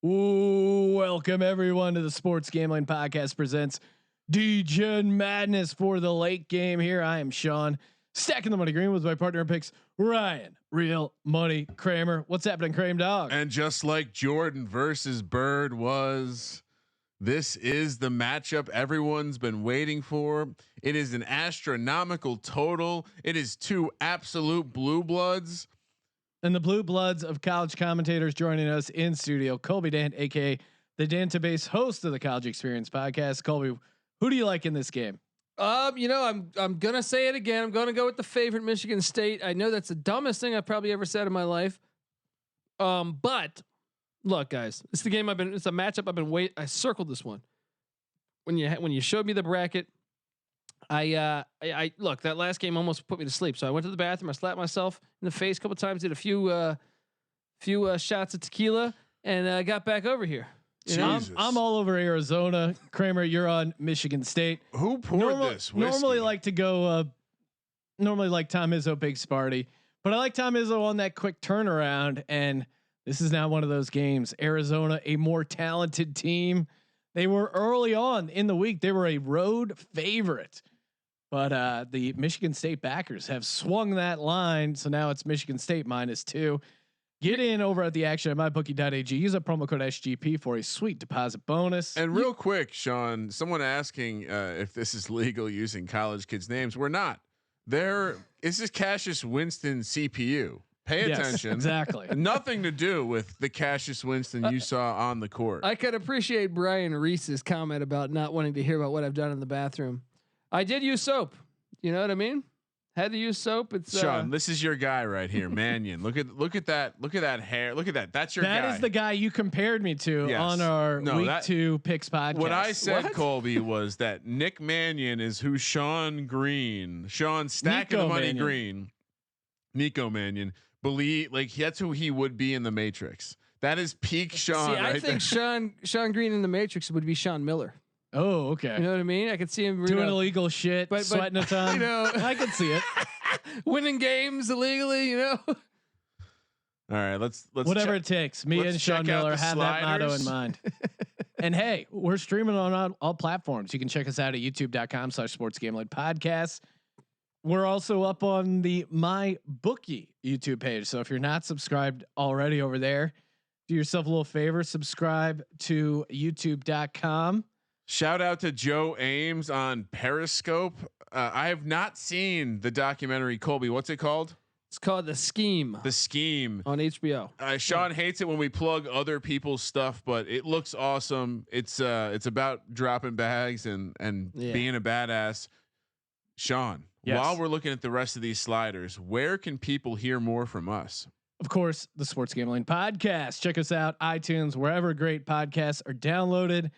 Ooh, welcome everyone to the Sports Gambling Podcast presents Degen Madness for the late game. Here I am, Sean, stacking the money green with my partner in picks, Ryan, Real Money Kramer. What's happening, Kramer dog? And just like Jordan versus Bird was, this is the matchup everyone's been waiting for. It is an astronomical total. It is two absolute blue bloods. And the blue bloods of college commentators joining us in studio, Colby Dant, aka the Dantabase, host of the College Experience podcast. Colby, who do you like in this game? I'm gonna say it again. I'm gonna go with the favorite, Michigan State. I know that's the dumbest thing I've probably ever said in my life. But look, guys, it's a matchup I've been I circled this one. When you showed me the bracket, I look, that last game almost put me to sleep. So I went to the bathroom. I slapped myself in the face a couple times, did a few shots of tequila, and got back over here. You know? I'm all over Arizona. Kramer, you're on Michigan State. Who poured this whiskey? Normally like to go. Normally like Tom Izzo, big Sparty, but I like Tom Izzo on that quick turnaround. And this is now one of those games. Arizona, a more talented team. They were early on in the week. They were a road favorite. But the Michigan State backers have swung that line. So now it's Michigan State -2. Get in over at the action at mybookie.ag. Use a promo code SGP for a sweet deposit bonus. And real quick, Sean, someone asking if this is legal using college kids' names. We're not. This is Cassius Winston CPU. Pay attention. Exactly. Nothing to do with the Cassius Winston you saw on the court. I could appreciate Brian Reese's comment about not wanting to hear about what I've done in the bathroom. I did use soap. You know what I mean? Had to use soap. It's Sean. This is your guy right here, Mannion. Look at that. Look at that hair. Look at that. That's your guy. That is the guy you compared me to on our week 2 picks podcast. What I said, Colby, was that Nick Mannion is who Sean stacking the money green. Nico Mannion that's who he would be in the Matrix. That is peak Sean. See, I think Sean Green in the Matrix would be Sean Miller. Oh, okay. You know what I mean? I could see him doing illegal shit, but sweating a ton. You know, I could see it. Winning games illegally. You know. All right, let's whatever it takes. Me and Sean Miller have that motto in mind. And hey, we're streaming on all platforms. You can check us out at youtube.com/sportsgambling podcast. We're also up on the My Bookie YouTube page. So if you're not subscribed already over there, do yourself a little favor, subscribe to youtube.com. Shout out to Joe Ames on Periscope. I have not seen the documentary. Colby, what's it called? It's called The Scheme. The Scheme on HBO. Sean hates it when we plug other people's stuff, but it looks awesome. It's about dropping bags and being a badass. Sean, while we're looking at the rest of these sliders, where can people hear more from us? Of course, the Sports Gambling Podcast. Check us out, iTunes, wherever great podcasts are downloaded.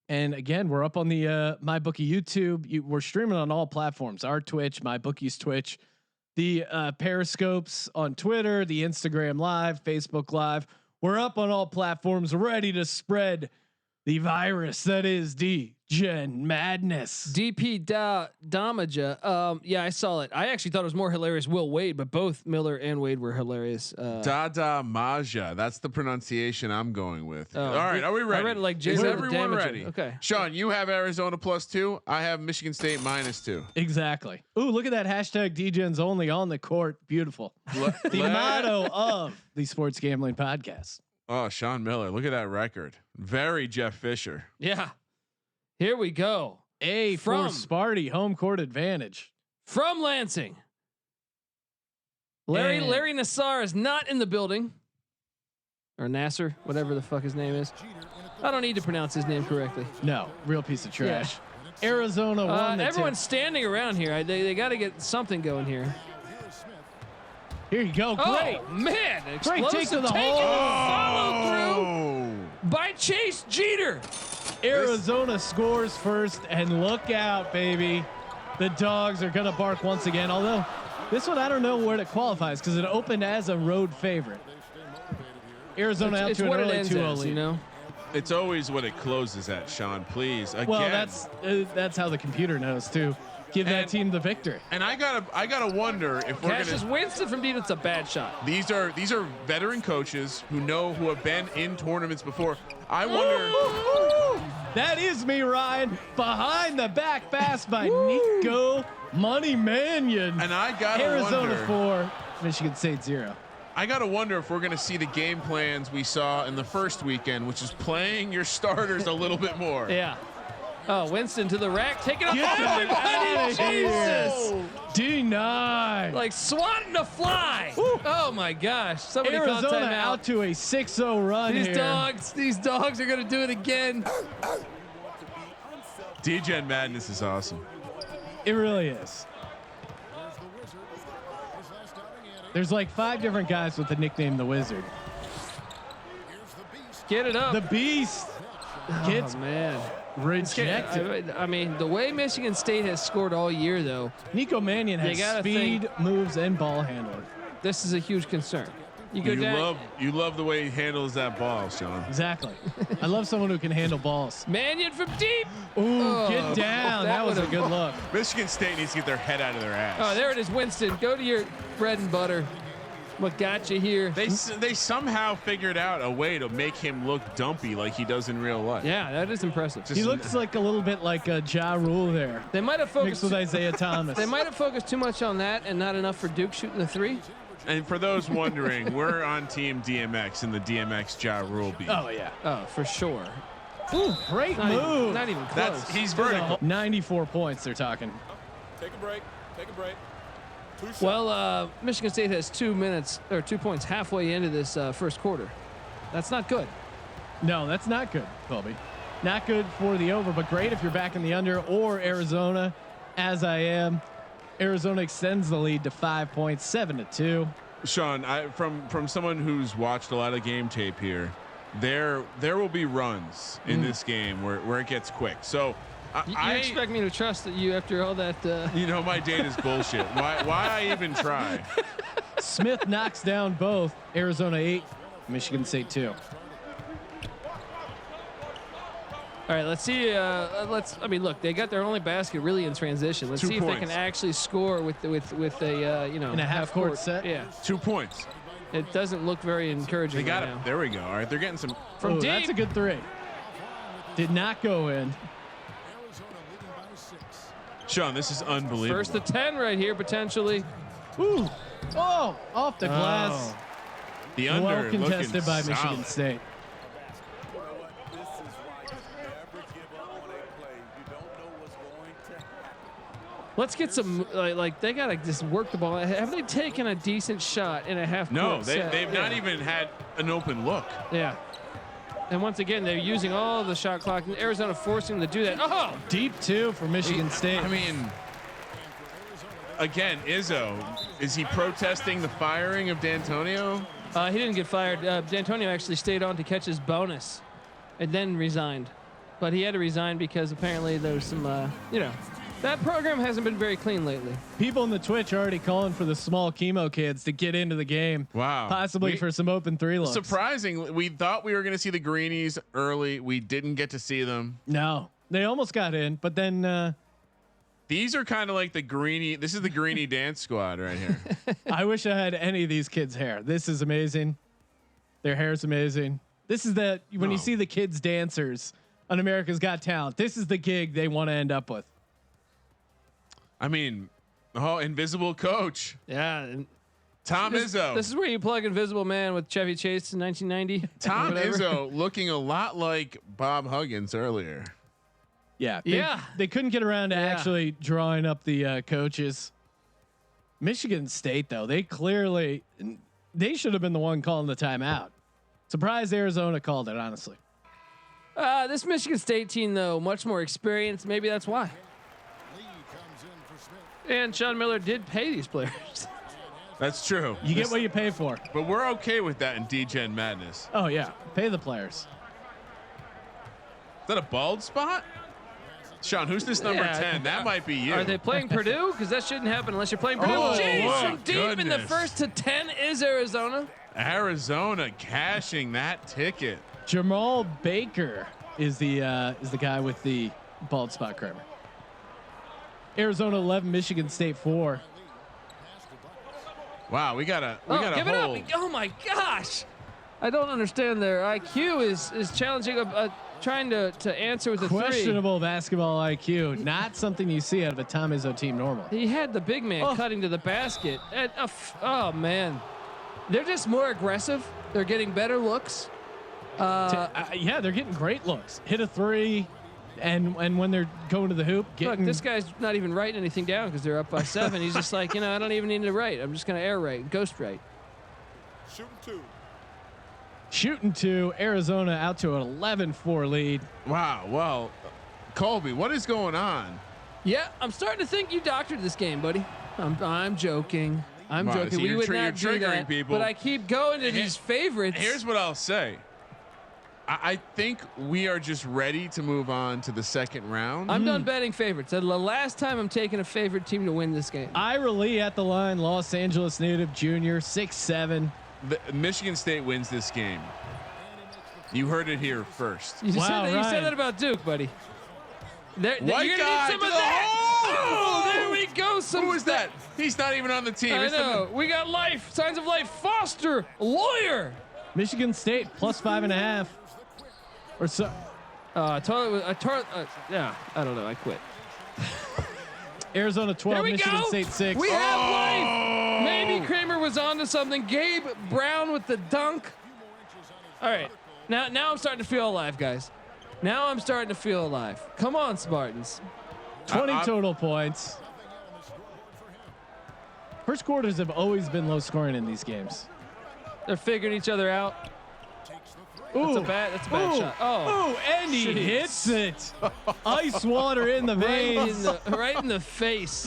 And again, we're up on the MyBookie YouTube. We're streaming on all platforms. Our Twitch, MyBookie's Twitch, the Periscopes on Twitter, the Instagram Live, Facebook Live. We're up on all platforms, ready to spread the virus that is Degen Madness. DP Damaja. Yeah, I saw it. I actually thought it was more hilarious Will Wade, but both Miller and Wade were hilarious. Dada Maja. That's the pronunciation I'm going with. All right, are we ready? I read it like is everyone ready? Okay. Sean, you have Arizona +2. I have Michigan State -2. Exactly. Ooh, look at that hashtag Degens only on the court. Beautiful. The motto of the Sports Gambling Podcast. Oh, Sean Miller. Look at that record. Very Jeff Fisher. Yeah. Here we go. For Sparty, home court advantage. From Lansing. Larry Nassar is not in the building. Or Nasser, whatever the fuck his name is. I don't need to pronounce his name correctly. No, real piece of trash. Yeah. Arizona won. Everyone's standing around here. They got to get something going here. Here you go. Great. Oh, man. Great take to the hole. Follow through by Chase Jeter. Arizona scores first, and look out, baby. The dogs are going to bark once again. Although this one, I don't know where it qualifies because it opened as a road favorite. Arizona out to an early 2-0 lead. You know? It's always what it closes at, Sean. Please. Again. Well, that's how the computer knows too. give that team the victory. And I gotta wonder if we're Cassius Winston from deep. It's a bad shot. These are veteran coaches who have been in tournaments before. I wonder. That is me, Ryan. Behind the back pass by Nico Money Mannion. And I gotta Arizona wonder. 4, Michigan State 0. I gotta wonder if we're gonna see the game plans we saw in the first weekend, which is playing your starters a little bit more. Yeah. Oh, Winston to the rack, taking up. Get Oh, it out of here. Jesus! Denied. Like swatting a fly. Oh my gosh! Somebody call Arizona timeout. out to a 6-0 run These here. dogs are gonna do it again. Degen Madness is awesome. It really is. There's like 5 different guys with the nickname the Wizard. Get it up. The Beast gets oh man. rejected. I mean, the way Michigan State has scored all year, though, Nico Mannion has speed, moves, and ball handling. this is a huge concern. You love the way he handles that ball, Sean. Exactly. I love someone who can handle balls. Mannion from deep. Ooh, get down. That was a good look. Michigan State needs to get their head out of their ass. Oh, there it is, Winston. Go to your bread and butter. What got you here? They somehow figured out a way to make him look dumpy like he does in real life. Yeah, that is impressive. He looks like a little bit like a Ja Rule there. They might have Mixed focused with Isaiah Thomas. They might have focused too much on that and not enough for Duke shooting the 3. And for those wondering, we're on Team DMX in the DMX Ja Rule beat. Oh yeah. Oh, for sure. Ooh, great move. Not even close. He's vertical. 94 points. They're talking. Take a break. Take a break. Well, Michigan State has 2 minutes or 2 points halfway into this first quarter. That's not good. No, that's not good, Colby. Not good for the over, but great if you're back in the under or Arizona, as I am. Arizona extends the lead to 5 points, 7-2. Sean, from someone who's watched a lot of game tape here, there will be runs in this game where it gets quick. So You expect me to trust that you after all that? My data's bullshit. Why I even try? Smith knocks down both. Arizona 8, Michigan State 2. All right, let's see. Look, they got their only basket really in transition. Let's 2 see if they points. can actually score with a In a half court set? Yeah, 2 points. it doesn't look very encouraging. They got right it. now. There we go. All right, they're getting some. From deep. That's a good 3. Did not go in. Sean, this is unbelievable. First to 10 right here potentially. Ooh. Oh, off the glass. The under Well contested looking by solid. Michigan State. Let's get some like they gotta just work the ball. Have they taken a decent shot in a half? No, court set? they've not even had an open look. Yeah. And once again, they're using all of the shot clock. And Arizona forcing them to do that. Oh, Deep 2 for Michigan State. I mean, again, Izzo, is he protesting the firing of D'Antonio? he didn't get fired. D'Antonio actually stayed on to catch his bonus, and then resigned. But he had to resign because apparently there's some, that program hasn't been very clean lately. People in the Twitch are already calling for the small chemo kids to get into the game. Wow. Possibly for some open 3 looks. Surprisingly, we thought we were going to see the greenies early. We didn't get to see them. No, they almost got in, but then These are kind of like the greenie. This is the greenie dance squad right here. I wish I had any of these kids' hair. This is amazing. Their hair is amazing. This is when you see the kids dancers on America's Got Talent, this is the gig they want to end up with. I mean, Invisible Coach. Yeah. And Tom Izzo. This is where you plug Invisible Man with Chevy Chase in 1990. Tom Izzo looking a lot like Bob Huggins earlier. Yeah. Yeah. They couldn't get around to actually drawing up the coaches. Michigan State, though, they should have been the one calling the timeout. Surprised Arizona called it, honestly. This Michigan State team, though, much more experienced. Maybe that's why. And Sean Miller did pay these players. That's true. You get what you pay for. But we're okay with that in Degen Madness. Oh, yeah. Pay the players. Is that a bald spot? Sean, who's this number 10? That might be you. Are they playing Purdue? Because that shouldn't happen unless you're playing Purdue. Oh, Jeez, my from deep in the goodness. first to 10 is Arizona. Arizona cashing that ticket. Jamal Baker is the guy with the bald spot, Kramer. Arizona 11, Michigan State 4. Wow, we got a give it up. hold. Oh my gosh. I don't understand their IQ is challenging trying to answer with a Questionable basketball IQ, not something you see out of a Tom Izzo team normally. He had the big man cutting to the basket. Oh man, they're just more aggressive. They're getting better looks. Yeah, they're getting great looks. Hit a three, and when they're going to the hoop, look, this guy's not even writing anything down because they're up by 7. He's just like, I don't even need to write. I'm just gonna air write, ghost write. Shooting 2, Arizona out to an 11-4 lead. Wow. Well, Colby, what is going on? Yeah, I'm starting to think you doctored this game, buddy. I'm joking. I'm joking. So We would not do triggering that. people. But I keep going to these favorites. Here's what I'll say. I think we are just ready to move on to the second round. I'm done betting favorites. The last time I'm taking a favorite team to win this game. Ira Lee at the line, Los Angeles native junior, 6'7". Michigan State wins this game. You heard it here first. You said that about Duke, buddy. White guy some of that. Oh, there we go. Who is that? He's not even on the team. I know. We got life. Signs of life. Foster, Lawyer. Michigan State plus 5.5. Or so. Yeah, I don't know. I quit. Arizona 12, Michigan State 6. We have life. Maybe Kramer was onto something. Gabe Brown with the dunk. All right. Now I'm starting to feel alive, guys. Now I'm starting to feel alive. Come on, Spartans. 20 total points. First quarters have always been low scoring in these games. They're figuring each other out. Ooh, that's a bad shot. Oh, and he hits it. Ice water in the veins. Right in the face.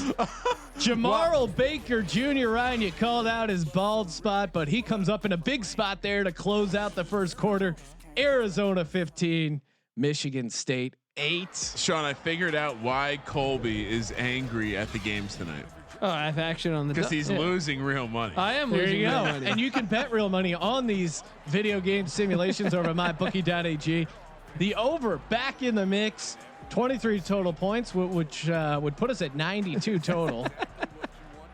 Jamarl Baker Jr. Ryan, you called out his bald spot, but he comes up in a big spot there to close out the first quarter. Arizona 15, Michigan State 8. Sean, I figured out why Colby is angry at the games tonight. Oh, I have action on the because he's losing real money. I am there losing you real go. money. And you can bet real money on these video game simulations over at mybookie.ag. The over back in the mix, 23 total points, which would put us at 92 total.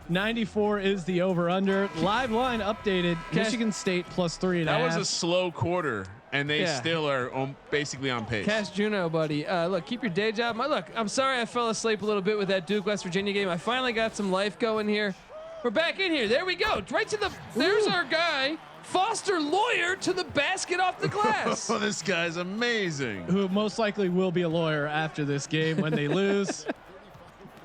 94 is the over under. Live line updated. Michigan State plus 3.5. That was a slow quarter, and they still are basically on pace. Cash Juno, buddy. Look, keep your day job. Look, I'm sorry I fell asleep a little bit with that Duke West Virginia game. I finally got some life going here. We're back in here. There we go. Right to the. There's our guy, Foster Lawyer, to the basket off the glass. Oh, this guy's amazing. Who most likely will be a lawyer after this game when they lose.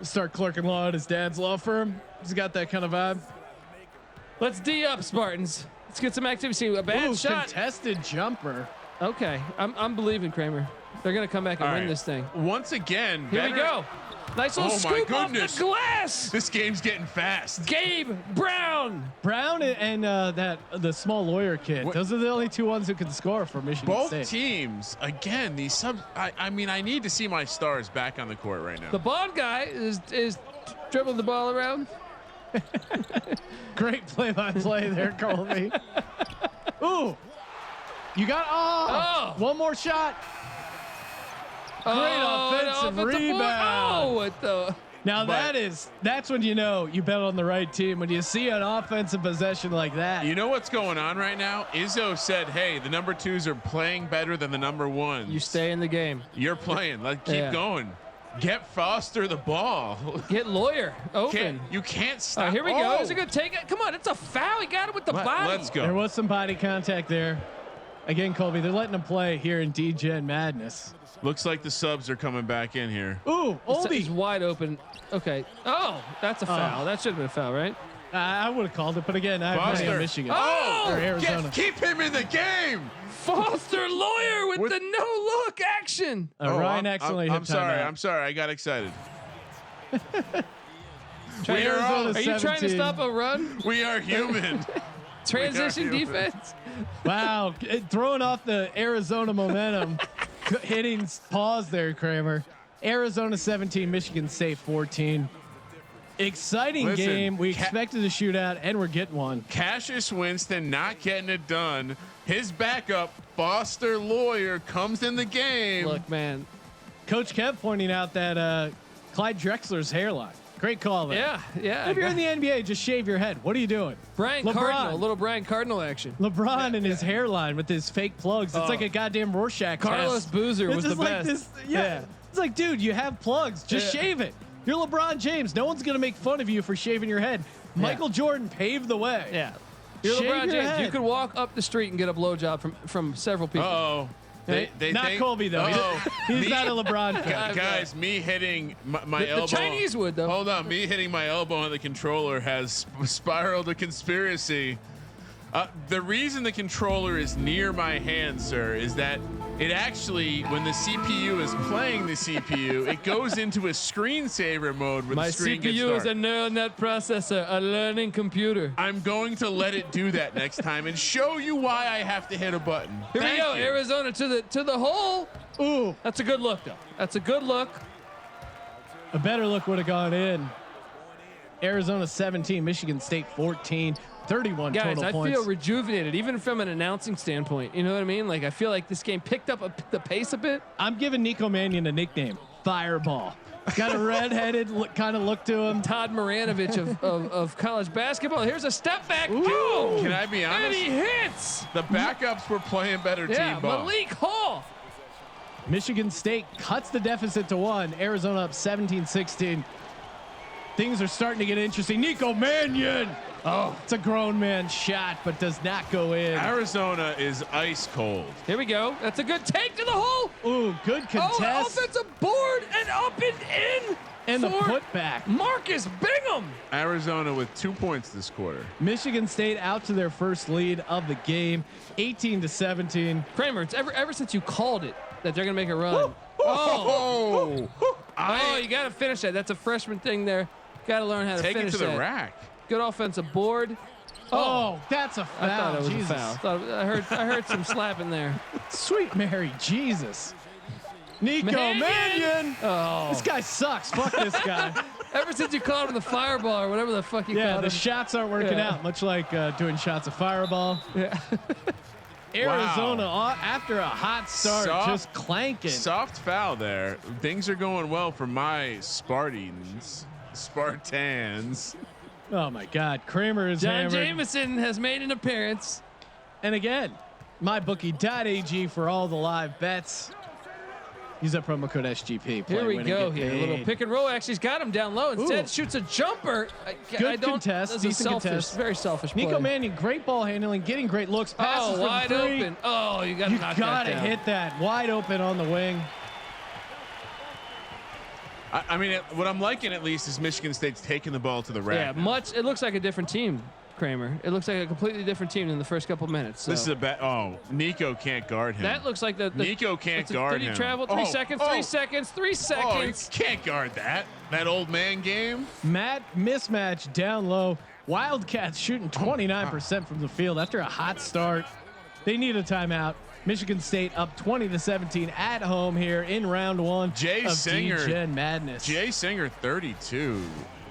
Start clerking law at his dad's law firm. He's got that kind of vibe. Let's D up, Spartans. Let's get some activity. A bad shot. Contested jumper. Okay, I'm believing Kramer. They're gonna come back and win this thing. Once again, here we go. Nice little scoop off the glass. This game's getting fast. Gabe Brown and the small Lawyer kid. Those are the only two ones who can score for Michigan State. Both teams, again, these subs. I mean, I need to see my stars back on the court right now. The Bond guy is dribbling the ball around. Great play-by-play there, Colby. Ooh, you got one more shot. Great offensive rebound. Oh, what the? Now that's when you know you bet on the right team, when you see an offensive possession like that. You know what's going on right now? Izzo said, "Hey, the number 2s are playing better than the number 1s. You stay in the game. You're playing. Let's keep going. Get Foster the ball. Get Lawyer open. You can't stop. Here we go. It's a good take. Come on, it's a foul. He got it with the body. Let's go. There was some body contact there. Again, Colby, they're letting him play here in Degen Madness. Looks like the subs are coming back in here. Ooh, Oldie. He's wide open. Okay. Oh, that's a foul. That should have been a foul, right? I would have called it, but again, I have money on Michigan. Oh, or Arizona. Keep him in the game. Foster Lawyer with the no-look action. Ryan accidentally hit timeout. I'm sorry. I got excited. Are you trying to stop a run? We are human. Transition defense. Wow, throwing off the Arizona momentum. Hitting pause there, Kramer. Arizona 17, Michigan State 14. Exciting game. We expected a shootout, and we're getting one. Cassius Winston not getting it done. His backup, Foster Lawyer, comes in the game. Look, man. Coach kept pointing out that Clyde Drexler's hairline. Great call there. Yeah. If you're in the NBA, just shave your head. What are you doing? Brian Cardinal, a little Brian Cardinal action. LeBron and his hairline with his fake plugs. It's like a goddamn Rorschach Carlos test. Boozer was the like best. Yeah. It's like, dude, you have plugs. Just shave it. You're LeBron James. No one's gonna make fun of you for shaving your head. Michael Jordan paved the way. Yeah. You're Shave LeBron your James. head. You could walk up the street and get a blowjob from several people. Oh. Not Colby though. He's not a LeBron fan. Guys, me hitting my elbow. The Chinese would though. Hold on, me hitting my elbow on the controller has spiraled a conspiracy. The reason the controller is near my hand, sir, is that it actually, when the CPU is playing the CPU, it goes into a screensaver mode where the screen gets dark. My CPU is a neural net processor, a learning computer. I'm going to let it do that next time and show you why I have to hit a button. Here we go, you. Arizona to the hole. Ooh, that's a good look though. That's a good look. A better look would have gone in. Arizona 17, Michigan State 14. 31 Guys, total I points. feel rejuvenated, even from an announcing standpoint. You know what I mean? Like, I feel like this game picked up the pace a bit. I'm giving Nico Mannion a nickname, Fireball. Got a redheaded kind of look to him. Todd Maranovich of college basketball. Here's a step back. Ooh. Can I be honest? And he hits. The backups were playing better team ball. Malik Hall. Michigan State cuts the deficit to 1. Arizona up 17-16. Things are starting to get interesting. Nico Mannion. Oh, it's a grown man shot, but does not go in. Arizona is ice cold. Here we go. That's a good take to the hole. Ooh, good contest. Oh, offensive board and up and in. And the for putback. Marcus Bingham. Arizona with 2 points this quarter. Michigan State out to their first lead of the game, 18-17. Kramer, it's ever since you called it that they're gonna make a run. Woo. Oh, you got to finish that. That's a freshman thing there. Got to learn how to Take finish it to the that. rack. Good offensive board. Oh, that's a foul. I thought it was Jesus. a foul. I heard some slapping there. Sweet Mary Jesus. Nico Mannion. Oh, This guy sucks. Fuck this guy. ever since you called him the fireball or whatever the fuck you called The him. shots aren't working out, much like doing shots of Fireball. Yeah. Arizona, after a hot start, just clanking. Soft foul there. Things are going well for my Spartans. Oh my God, Kramer is John hammered. Jameson has made an appearance. And again, mybookie.ag for all the live bets. Use that promo code SGP. Here we go. Here, a little pick and roll. Actually, he's got him down low. Instead, shoots a jumper. Good contest. Decent contest. Very selfish play. Nico Mannion, great ball handling, getting great looks. Passes from wide 3. open. Oh, you got to knock that down. You got to hit that wide open on the wing. I mean, what I'm liking at least is Michigan State's taking the ball to the rack. Yeah, it looks like a different team, Kramer. It looks like a completely different team than the first couple minutes. So. This is a bet. Oh, Nico can't guard him. That looks like the Nico can't guard him. Did he travel? 3 seconds, 3 seconds, 3 seconds. Oh, he can't guard that. That old man game. Matt mismatch down low. Wildcats shooting 29% from the field after a hot start. They need a timeout. Michigan State up 20-17 at home here in round 1 Jay Singer, Degen Madness. Jay Singer 32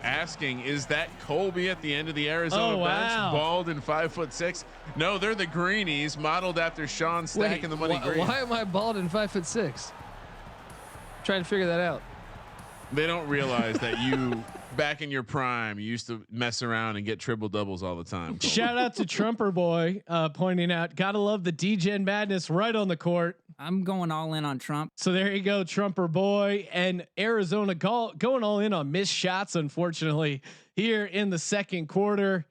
asking, is that Colby at the end of the Arizona bench, bald and 5'6"? No, they're the greenies modeled after Sean Stack and the Money Green. Why am I bald and 5'6"? Trying to figure that out. They don't realize that you back in your prime, you used to mess around and get triple doubles all the time. Colby. Shout out to Trumper Boy pointing out, gotta love the Degen Madness right on the court. I'm going all in on Trump. So there you go, Trumper Boy, and Arizona going all in on missed shots. Unfortunately, here in the second quarter,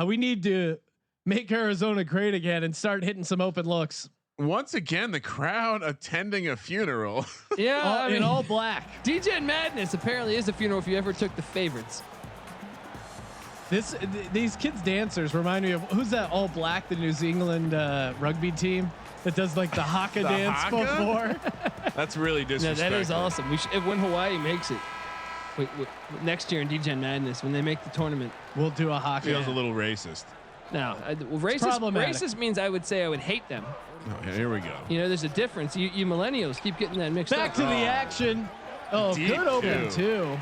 we need to make Arizona great again and start hitting some open looks. Once again, the crowd attending a funeral. Yeah, in all black. Degen Madness apparently is a funeral if you ever took the favorites. These kids dancers remind me of, who's that all black, the New Zealand rugby team that does like the haka dance haka? before. That's really disrespectful. No, that is awesome. We should, when Hawaii makes it next year in Degen Madness, when they make the tournament, we'll do a haka. Feels a little racist. No, racist means I would say I would hate them. Oh, yeah, here we go. You know, there's a difference. You millennials keep getting that mixed up. Back to the action. Oh, Deep good open too.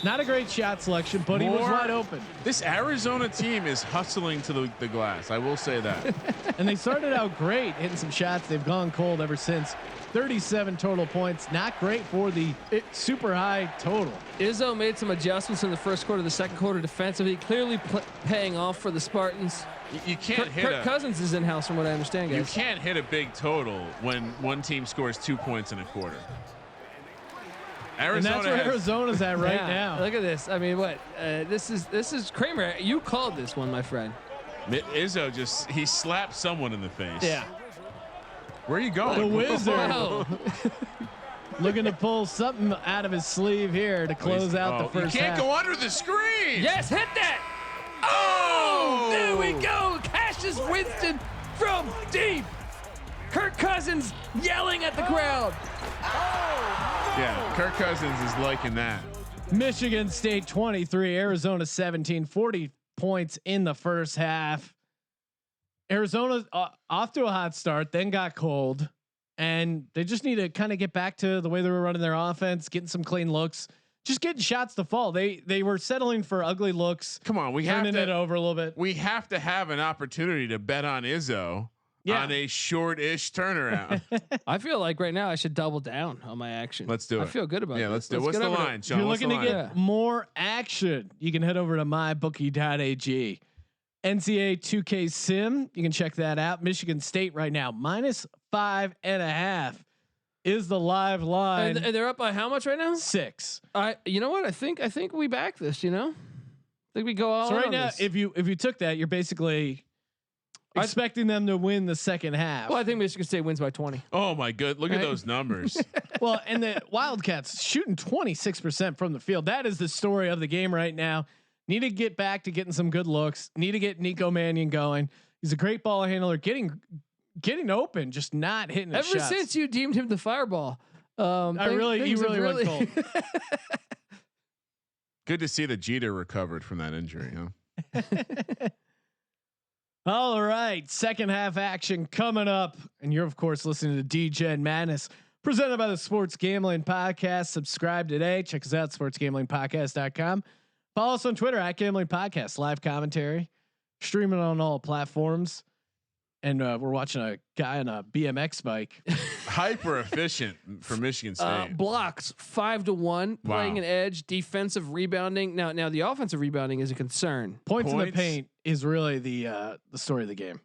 Not a great shot selection, but he was wide open. This Arizona team is hustling to the glass. I will say that. And they started out great, hitting some shots. They've gone cold ever since. 37 total points. Not great for the super high total. Izzo made some adjustments in the first quarter, the second quarter defensively, clearly paying off for the Spartans. You can't hit Kirk Cousins is in house from what I understand, guys. You can't hit a big total when one team scores 2 points in a quarter. And that's where Arizona's at right now. Look at this. I mean, what? This is Kramer. You called this one, my friend. Izzo he slapped someone in the face. Yeah. Where are you going? The Wizard. Wow. Looking to pull something out of his sleeve here to close out the first You can't half. go under the screen. Yes, hit that. Oh, there we go. Cassius Winston from deep. Kirk Cousins yelling at the crowd. Yeah, Kirk Cousins is liking that. Michigan State 23, Arizona 17, 40 points in the first half. Arizona off to a hot start, then got cold, and they just need to kind of get back to the way they were running their offense, getting some clean looks, just getting shots to fall. They were settling for ugly looks. Come on, we turning have to it over a little bit. We have to have an opportunity to bet on Izzo. Yeah. On a short-ish turnaround. I feel like right now I should double down on my action. Let's do it. I feel good about it. Yeah, let's do it. What's the line, If Sean? you're What's looking the to line? get more action, you can head over to mybookie.ag. NCAA 2K Sim, you can check that out. Michigan State right now -5.5 is the live line. And they're up by how much right now? 6. You know what? I think we back this. You know, I think we go all. So right on now, this. if you took that, you're basically expecting them to win the second half. Well, I think Michigan State wins by 20. Oh my good! Look at those numbers. Well, and the Wildcats shooting 26% from the field. That is the story of the game right now. Need to get back to getting some good looks. Need to get Nico Mannion going. He's a great ball handler, getting open, just not hitting his shots. Ever since you deemed him the fireball, he really went cold. Good to see that Jeter recovered from that injury. Huh? All right, second half action coming up, and you're of course listening to Degen Madness, presented by the Sports Gambling Podcast. Subscribe today. Check us out, sportsgamblingpodcast.com. Follow us on Twitter @Gambling Podcast. Live commentary, streaming on all platforms, and we're watching a guy on a BMX bike. Hyper efficient for Michigan State. Blocks 5-1, Wow. playing an edge, defensive rebounding. Now the offensive rebounding is a concern. Points in the paint is really the story of the game.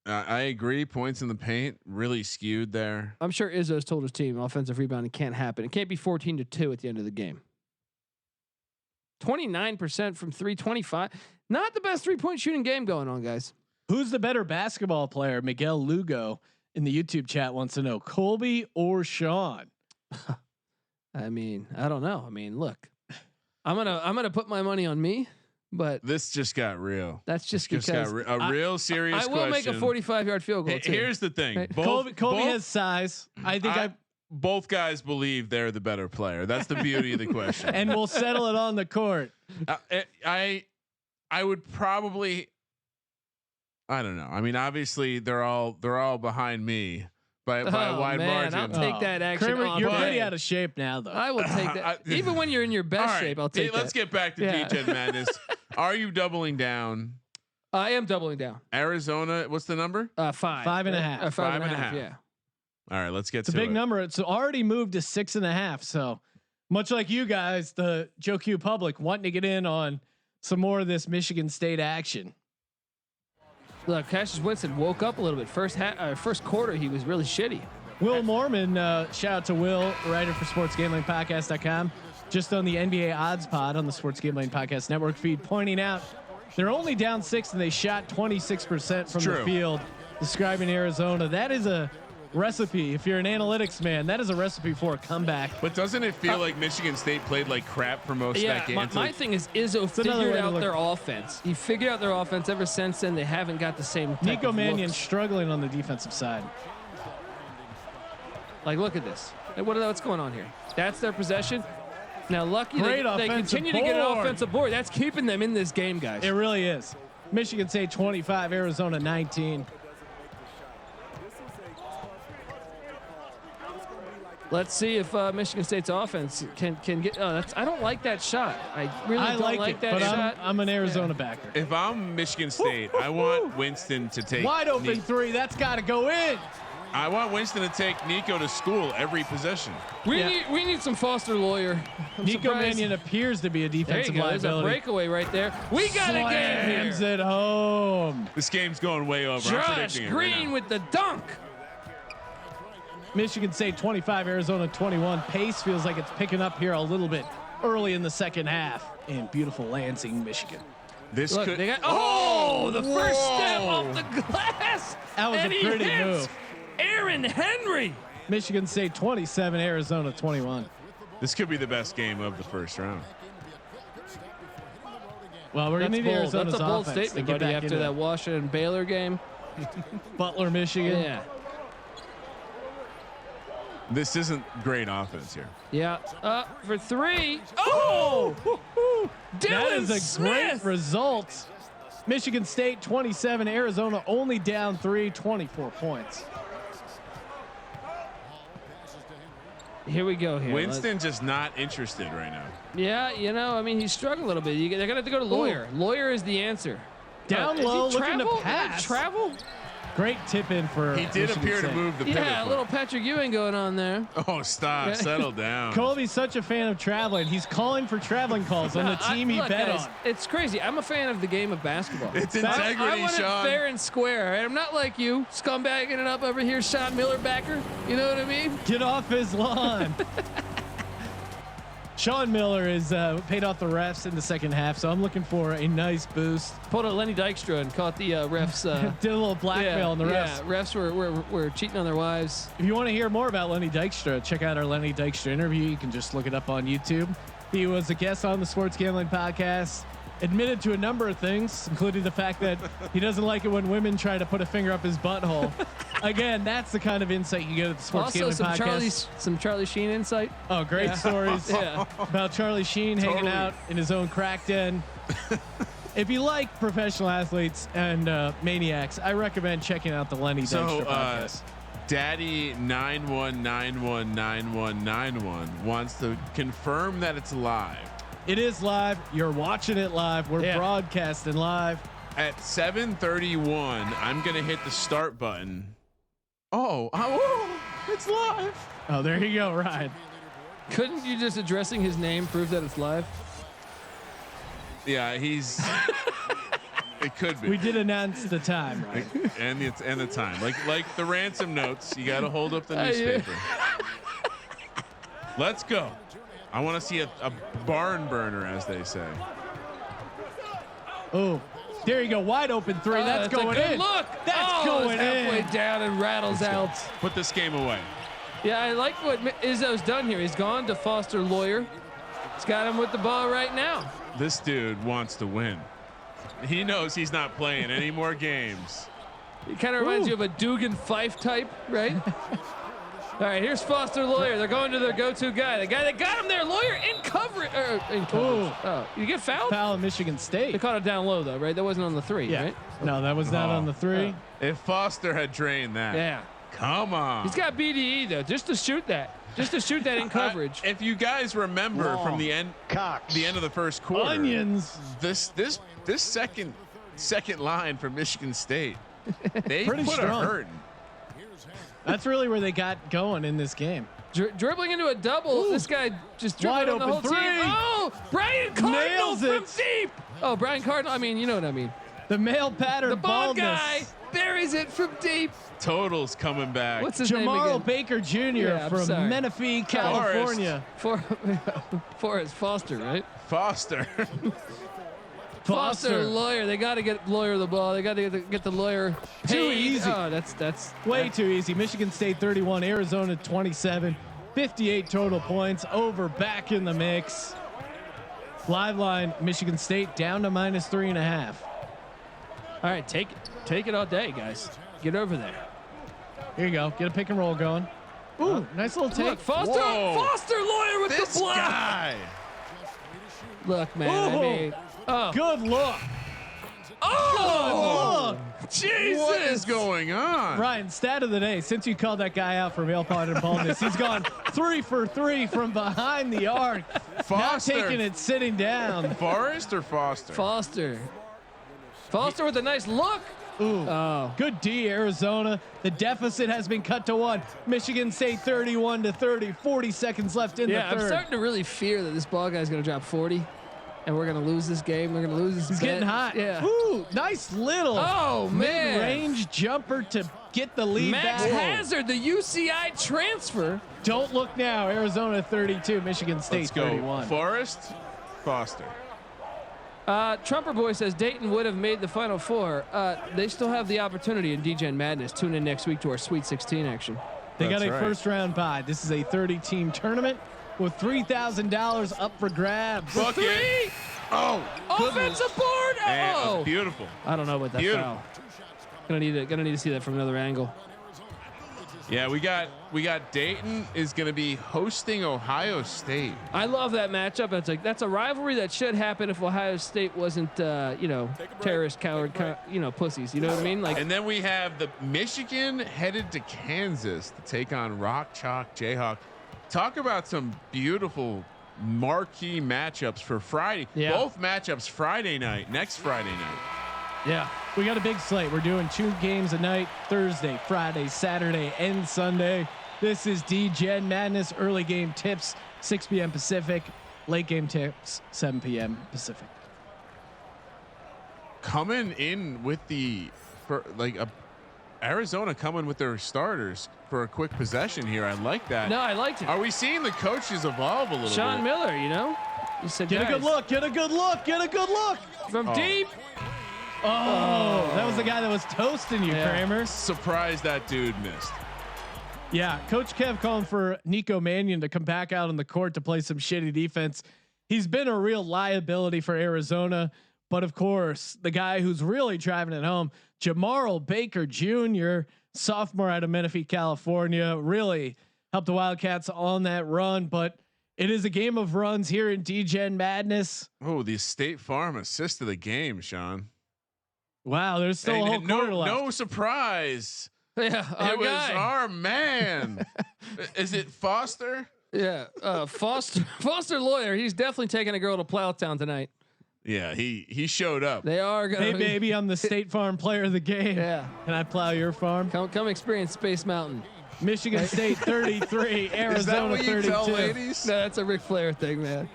I agree. Points in the paint really skewed there. I'm sure Izzo's told his team offensive rebounding can't happen. It can't be 14-2 at the end of the game. 29% from 325. Not the best 3-point shooting game going on, guys. Who's the better basketball player? Miguel Lugo in the YouTube chat wants to know, Colby or Sean? I mean, I don't know. I mean, look, I'm gonna put my money on me, but This just got real. that's just Just because got a real serious I will question. make a 45-yard field goal too. Here's the thing. Right. Colby has size. I think both guys believe they're the better player. That's the beauty of the question. and we'll settle it on the court. I would probably. I don't know. I mean, obviously they're all behind me by a wide margin. I'll take that action. Kramer, off you're my- pretty out of shape now, though. I will take that. Even when you're in your best All right, shape, I'll take that. Let's get back to Yeah. Degen Madness. Are you doubling down? I am doubling down. Arizona, what's the number? 5. 5.5. 5.5. Yeah. All right, let's get It's a to big it. number. It's already moved to 6.5. So much like you guys, the Joe Q public wanting to get in on some more of this Michigan State action. Look, Cassius Winston woke up a little bit. First quarter, he was really shitty. Will Mormon, shout out to Will, writer for sportsgamblingpodcast.com, just on the NBA odds pod on the Sports Gambling Podcast Network feed, pointing out they're only down 6 and they shot 26% from the field, describing Arizona. That is a recipe. If you're an analytics man, that is a recipe for a comeback. But doesn't it feel like Michigan State played like crap for most of that game? My thing is Izzo figured out their offense. He figured out their offense. Ever since then, they haven't got the same type Nico of Mannion looks. struggling on the defensive side. Like, look at this. What's going on here? That's their possession. Now, lucky Great they offensive continue to get an board. offensive board. That's keeping them in this game, guys. It really is. Michigan State 25, Arizona 19. Let's see if Michigan State's offense can get. Oh, I don't like that shot. I really don't like that but shot. I'm an Arizona backer. If I'm Michigan State, I want Winston to take Wide open three. That's got to go in. I want Winston to take Nico to school every possession. We need some Foster Lawyer. Nico Mannion appears to be a defensive liability. There's a breakaway right there. We got a game Slams here. it home. This game's going way over. Josh Green with the dunk. Michigan State 25, Arizona 21. Pace feels like it's picking up here a little bit early in the second half in beautiful Lansing, Michigan. This Look, could. they got, the first step off the glass. That was and a pretty he hits move. Aaron Henry. Michigan State 27, Arizona 21. This could be the best game of the first round. Well, we're going to need Arizona's That's a bold offense statement, to get buddy, back after into that Washington Baylor game. Butler, Michigan. Yeah. This isn't great offense here. Yeah. For three. Oh! That Dylan is a Smith. great result. Michigan State 27, Arizona only down 3, 24 points. Here we go. Here. Winston just not interested right now. Yeah, I mean, he's struggling a little bit. They're gonna have to go to Lawyer. Lawyer is the answer. Down Is he low, looking to travel? pass. Travel? Great tip in for He did Michigan appear State. to move the pivot. Yeah, a foot. little Patrick Ewing going on there. Oh, stop! Settle down. Colby's such a fan of traveling. He's calling for traveling calls on the team he Look, bet guys, on. It's crazy. I'm a fan of the game of basketball. It's I integrity, want Sean. it fair and square. Right? I'm not like you, scumbagging it up over here, Sean Miller backer. You know what I mean? Get off his lawn. Sean Miller is paid off the refs in the second half, so I'm looking for a nice boost. Pulled a Lenny Dykstra and caught the refs. Did a little blackmail on the refs. Yeah, refs were cheating on their wives. If you want to hear more about Lenny Dykstra, check out our Lenny Dykstra interview. You can just look it up on YouTube. He was a guest on the Sports Gambling Podcast, admitted to a number of things, including the fact that he doesn't like it when women try to put a finger up his butthole. Again, that's the kind of insight you get at the Sports Also, Gambling Podcast. some Charlie Sheen insight. Oh, great stories Yeah. about Charlie Sheen hanging out in his own crack den. If you like professional athletes and maniacs, I recommend checking out the Lenny Dykstra podcast. Daddy 91919191 wants to confirm that it's live. It is live. You're watching it live. We're broadcasting live. At 7:31, I'm gonna hit the start button. Oh, it's live. Oh, there you go, Ryan. Couldn't you just addressing his name prove that it's live? Yeah, he's. It could be. We did announce the time, right? and the time, like the ransom notes. You got to hold up the newspaper. Let's go. I want to see a barn burner, as they say. Oh, there you go. Wide open three. That's going a good in. Look. That's going halfway in. down and rattles out. Put this game away. Yeah, I like what Izzo's done here. He's gone to Foster Lawyer. He's got him with the ball right now. This dude wants to win. He knows he's not playing any more games. It kind of reminds you of a Dugan Fife type, right? All right, here's Foster Lawyer. They're going to their go-to guy. The guy that got him there, Lawyer in coverage. Oh, you get fouled? Foul in Michigan They State. caught it down low, though, right? That wasn't on the three, Yeah. right? No, that was not on the three. If Foster had drained that, Yeah. come on. He's got BDE, though, just to shoot that. Just to shoot that in coverage. If you guys remember from the end of the first quarter, Onions. This second line from Michigan State, they Pretty put strong. a hurting. That's really where they got going in this game. Dribbling into a double. This guy just Wide dribbling the whole open team. three. Oh, Brian Cardinal Nails from it. deep. Oh, Brian Cardinal. I mean, you know what I mean. The male pattern The bald baldness. guy buries it from deep. Totals coming back. What's his name Jamal again? Baker Jr. Yeah, I'm from sorry. Menifee, California. Forrest Foster, right? Foster? Foster Lawyer. They got to get Lawyer the ball. They got to get the Lawyer paid. Too easy. Oh, that's Way too easy. Michigan State 31, Arizona 27, 58 total points. Over back in the mix. Live line, Michigan State down to -3.5. All right, take it all day, guys. Get over there. Here you go. Get a pick and roll going. Ooh, nice little take. Look, Foster Lawyer with This the block. guy. Look, man. I Ooh. mean, oh, Good look. oh, Look. Jesus! What is going on? Ryan, stat of the day. Since you called that guy out for male-pattern baldness, he's gone 3 for 3 from behind the arc. Foster. Not taking it sitting down. Forrest or Foster? Foster with a nice look. Ooh, Oh. good D, Arizona. The deficit has been cut to 1. Michigan State 31-30. 40 seconds left in the third. I'm starting to really fear that this ball guy's going to drop 40, and we're going to lose this game. We're going to lose this. He's bet. getting hot. Yeah. Ooh, nice little man. mid-range jumper to get the lead Max back. Hazard, the UCI transfer. Don't look now. Arizona 32, Michigan State Let's go. 31. Forrest, Foster. Trumper Boy says Dayton would have made the Final Four. They still have the opportunity in Degen Madness. Tune in next week to our Sweet 16 action. They got That's a right. first-round bye. This is a 30-team tournament with $3,000 up for grabs. Bucket. 3. Oh, Offensive board. and Oh, beautiful. I don't know about that Beautiful. foul. Gonna need to see that from another angle. Yeah, we got Dayton is going to be hosting Ohio State. I love that matchup. That's a rivalry that should happen if Ohio State wasn't terrorist, coward, pussies. You know what I mean? Like, And then we have the Michigan headed to Kansas to take on Rock Chalk Jayhawk. Talk about some beautiful marquee matchups for Friday. Yeah. Both matchups Friday night, next Friday night. yeah. We got a big slate. We're doing 2 games a night, Thursday, Friday, Saturday, and Sunday. This is Degen Madness. Early game tips, 6 p.m. Pacific. Late game tips, 7 p.m. Pacific. Coming in with Arizona coming with their starters for a quick possession here. I like that. No, I liked it. Are we seeing the coaches evolve a little Sean bit? Miller, he said, Get a good "Guys, look. Get a good look. Get a good look. from deep." Oh, that was the guy that was toasting you, Yeah. Kramer. Surprised that dude missed. Yeah, Coach Kev calling for Nico Mannion to come back out on the court to play some shitty defense. He's been a real liability for Arizona, but of course, the guy who's really driving it home, Jamarl Baker Jr., sophomore out of Menifee, California, really helped the Wildcats on that run. But it is a game of runs here in Degen Madness. Oh, the State Farm assist of the game, Sean. Wow, there's still a whole quarter left. No surprise. Yeah, It was our man. Is it Foster? Yeah, Foster Lawyer. He's definitely taking a girl to Plowtown tonight. Yeah, he showed up. They are gonna. Hey baby, I'm the State Farm player of the game. Yeah. Can I plow your farm? Come experience Space Mountain. Michigan State 33, Arizona Is that what you 32. tell ladies? No, that's a Ric Flair thing, man.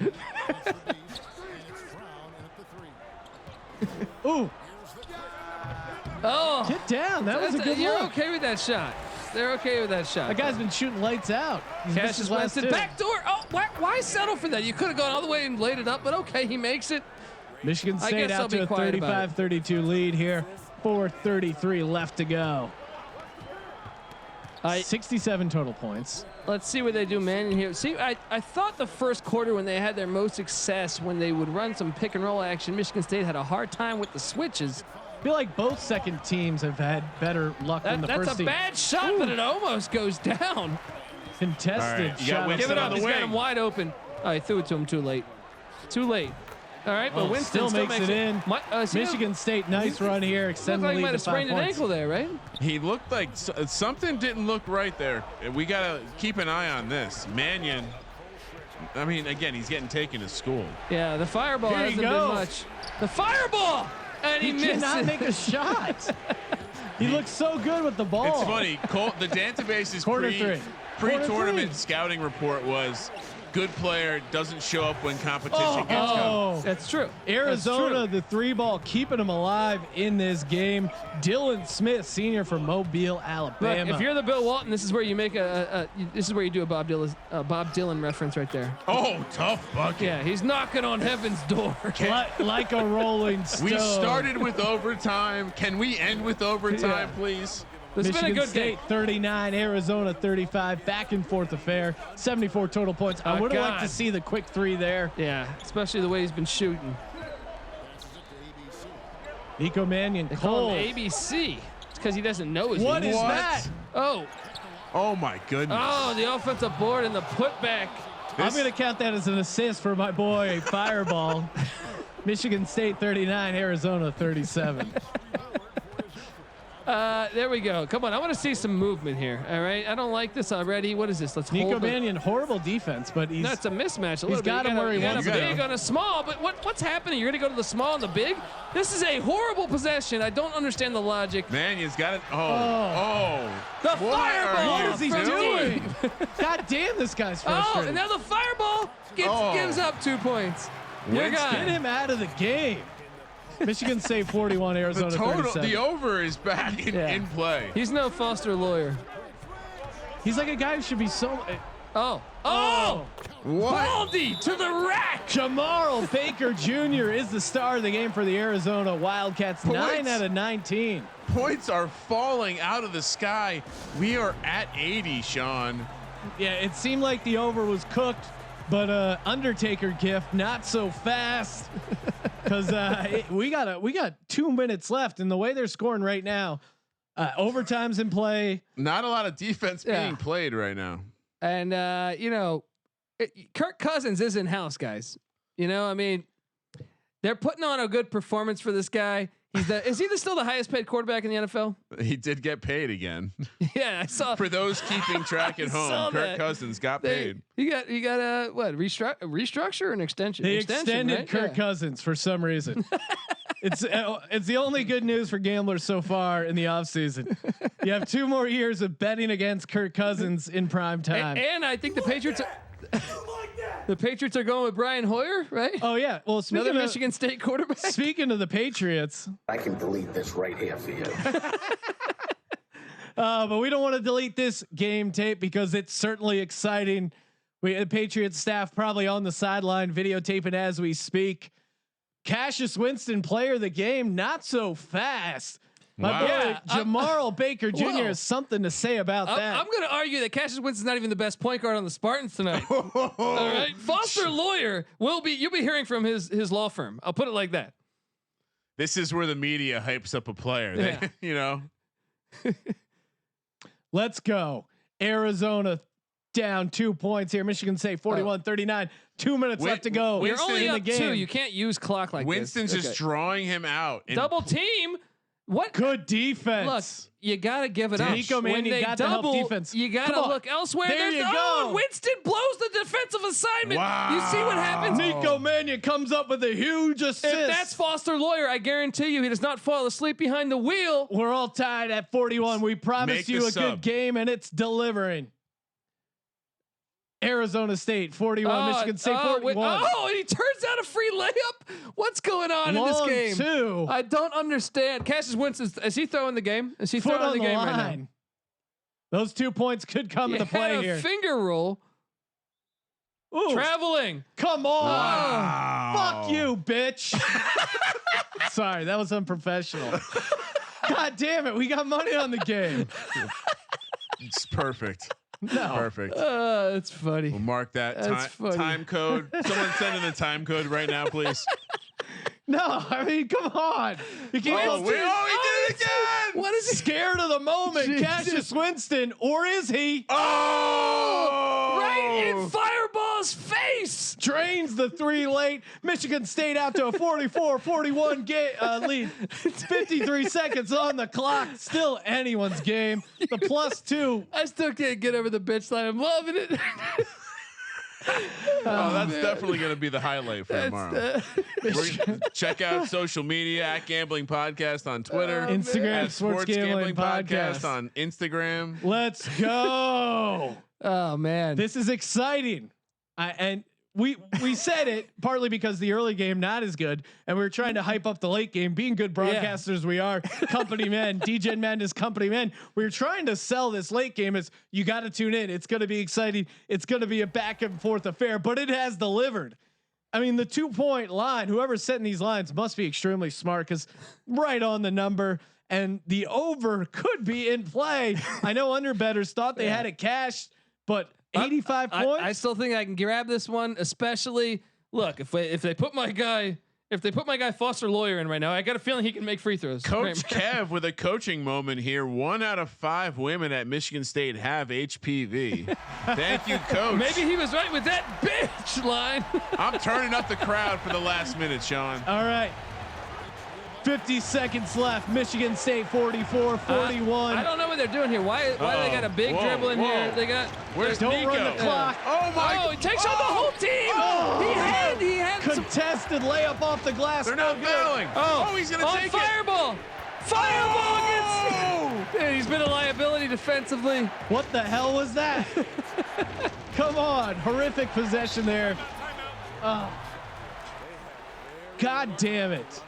Ooh, Oh, get down. That was a good you're look. okay with that shot. They're okay with that shot. That guy's been shooting lights out. He's missed his Cassius last Winston, two. back door. Oh, why settle for that? You could have gone all the way and laid it up, but okay, he makes it. Michigan I State guess I'll out be to a quiet about 35-32 lead here. 4:33 left to go. 67 total points. Let's see what they do, man. In here, see, I thought the first quarter when they had their most success when they would run some pick and roll action, Michigan State had a hard time with the switches. I feel like both second teams have had better luck than the That's first a team. bad shot, but it almost goes down. Contested All right, you got shot. Winston Give it on up. the He's got wing. him wide open. Oh, he threw it to him too late. Too late. All right, but Oh, Winston still makes it in. Michigan State, nice run here. Looked Extend the like he lead might to have 5 sprained an points. ankle there, right? He looked like something didn't look right there. We got to keep an eye on this. Mannion, I mean, again, he's getting taken to school. Yeah, the fireball Here you hasn't been go. much. The fireball, and he He missed cannot it. make a shot. He looks so good with the ball. It's funny. The database's Quarter three. Quarter pre-tournament three. scouting report was good player doesn't show up when competition gets going. Oh, That's true. Arizona, That's the 3 ball, keeping them alive in this game. Dylan Smith, senior from Mobile, Look, Alabama. if you're the Bill Walton, this is where you make this is where you do a Bob Dylan reference right there. Oh, tough bucket. Yeah, he's knocking on heaven's door. like a rolling stone. We started with overtime. Can we end with overtime, Yeah. please? This has Michigan been a good State game. 39, Arizona 35, back and forth affair, 74 total points. I Oh, would have liked God. to see the quick 3 there. Yeah, especially the way he's been shooting. Nico Mannion, They call cold. him ABC. It's because he doesn't know his What name. is What? that? Oh, Oh my goodness. the offensive board and the putback. I'm going to count that as an assist for my boy Fireball. Michigan State 39, Arizona 37. There we go. Come on. I want to see some movement here. All right. I don't like this already. What is this? Let's Nico hold Mannion, horrible defense, but No, it's a mismatch. He's got him where he wants to to. Big on a small, but what's happening? You're going to go to the small and the big? This is a horrible possession. I don't understand the logic. Mannion's got it. Oh. The fireball. What is he doing? God damn, this guy's frustrated. Oh, and now the fireball gives up 2 points. You're Get gone. him out of the game. Michigan State 41, Arizona 37. The over is back in play. He's no Foster lawyer. He's like a guy who should be so. Oh. What? Baldy to the rack. Jamarl Baker Jr. is the star of the game for the Arizona Wildcats. Points. 9 out of 19. Points are falling out of the sky. We are at 80, Sean. Yeah, it seemed like the over was cooked, but Undertaker gift not so fast. Because we got 2 minutes left, and the way they're scoring right now, overtime's in play. Not a lot of defense being played right now. And Kirk Cousins is in house, guys. I mean, they're putting on a good performance for this guy. Is he still the highest paid quarterback in the NFL? He did get paid again. Yeah, I saw. For those keeping track at home, Kirk Cousins got paid. You got a restructure or an extension? They extension, extended right? Kirk Cousins for some reason. It's the only good news for gamblers so far in the offseason. You have 2 more years of betting against Kirk Cousins in prime time. And I think the Patriots. The Patriots are going with Brian Hoyer, right? Oh yeah. Well, Another Michigan State quarterback. Speaking of the Patriots, I can delete this right here for you. but we don't want to delete this game tape because it's certainly exciting. The Patriots staff probably on the sideline videotaping as we speak. Cassius Winston, player of the game, not so fast. My boy Jamarl Baker Jr. has something to say about that. I'm going to argue that Cassius Winston's not even the best point guard on the Spartans tonight. All right, Foster lawyer you'll be hearing from his law firm. I'll put it like that. This is where the media hypes up a player. Yeah. Let's go. Arizona down 2 points here. Michigan State 41-39. 2 minutes left to go. You're only in up the game. 2. You can't use clock like Winston's this. just drawing him out. Double team. What good defense? Look, you gotta give it up. Nico Mannion got to help defense. You gotta look elsewhere. There you go. And Winston blows the defensive assignment. Wow. You see what happens? Nico Mannion comes up with a huge assist. If that's Foster lawyer, I guarantee you he does not fall asleep behind the wheel. We're all tied at 41. We promised you a good game, and it's delivering. Arizona State 41, Michigan State 41. And he turns out a free layup. What's going on in this game? 2. I don't understand. Cassius Winston, is he throwing the game? Is he throwing the game right now? Those 2 points could come into play had a here. Finger roll. Ooh. Traveling. Come on. Wow. Fuck you, bitch. Sorry, that was unprofessional. God damn it. We got money on the game. It's perfect. No. Perfect. It's funny. We'll mark that That's time code. Someone send in the time code right now, please. No, I mean, come on. You can't He did it again. What is he? scared of the moment. Jesus. Cassius Winston, or is he? Right in Fireball's face. Drains the 3 late. Michigan State out to a 44-41 lead. 53 seconds on the clock. Still anyone's game. The +2. I still can't get over the bitch line. I'm loving it. That's definitely going to be the highlight for tomorrow. Check out social media at Gambling Podcast on Twitter, Instagram, at Sports Gambling Podcast on Instagram. Let's go. Oh man, This is exciting. And we said it partly because the early game not as good, and we were trying to hype up the late game. Being good broadcasters, we are company men, Degen Madness company men. We were trying to sell this late game as you got to tune in. It's going to be exciting. It's going to be a back and forth affair, but it has delivered. I mean, the 2-point line, whoever's setting these lines must be extremely smart because right on the number. And the over could be in play. I know underbettors thought they had it cashed, but 85 points. I still think I can grab this one, especially look if they put my guy Foster lawyer in right now. I got a feeling he can make free throws. Coach Kev with a coaching moment here. 1 out of 5 women at Michigan State have HPV. Thank you, Coach. Maybe he was right with that bitch line. I'm turning up the crowd for the last minute, Sean. All right. 50 seconds left. Michigan State 44-41. I don't know what they're doing here. Why they got a big dribble in here? They got. Don't Nico? run the clock. Oh my! Oh, he takes on the whole team. He had some. Contested layup off the glass. They're not fouling. Oh, he's gonna take fireball. Fireball against. Dude, he's been a liability defensively. What the hell was that? Come on, horrific possession there. God damn it.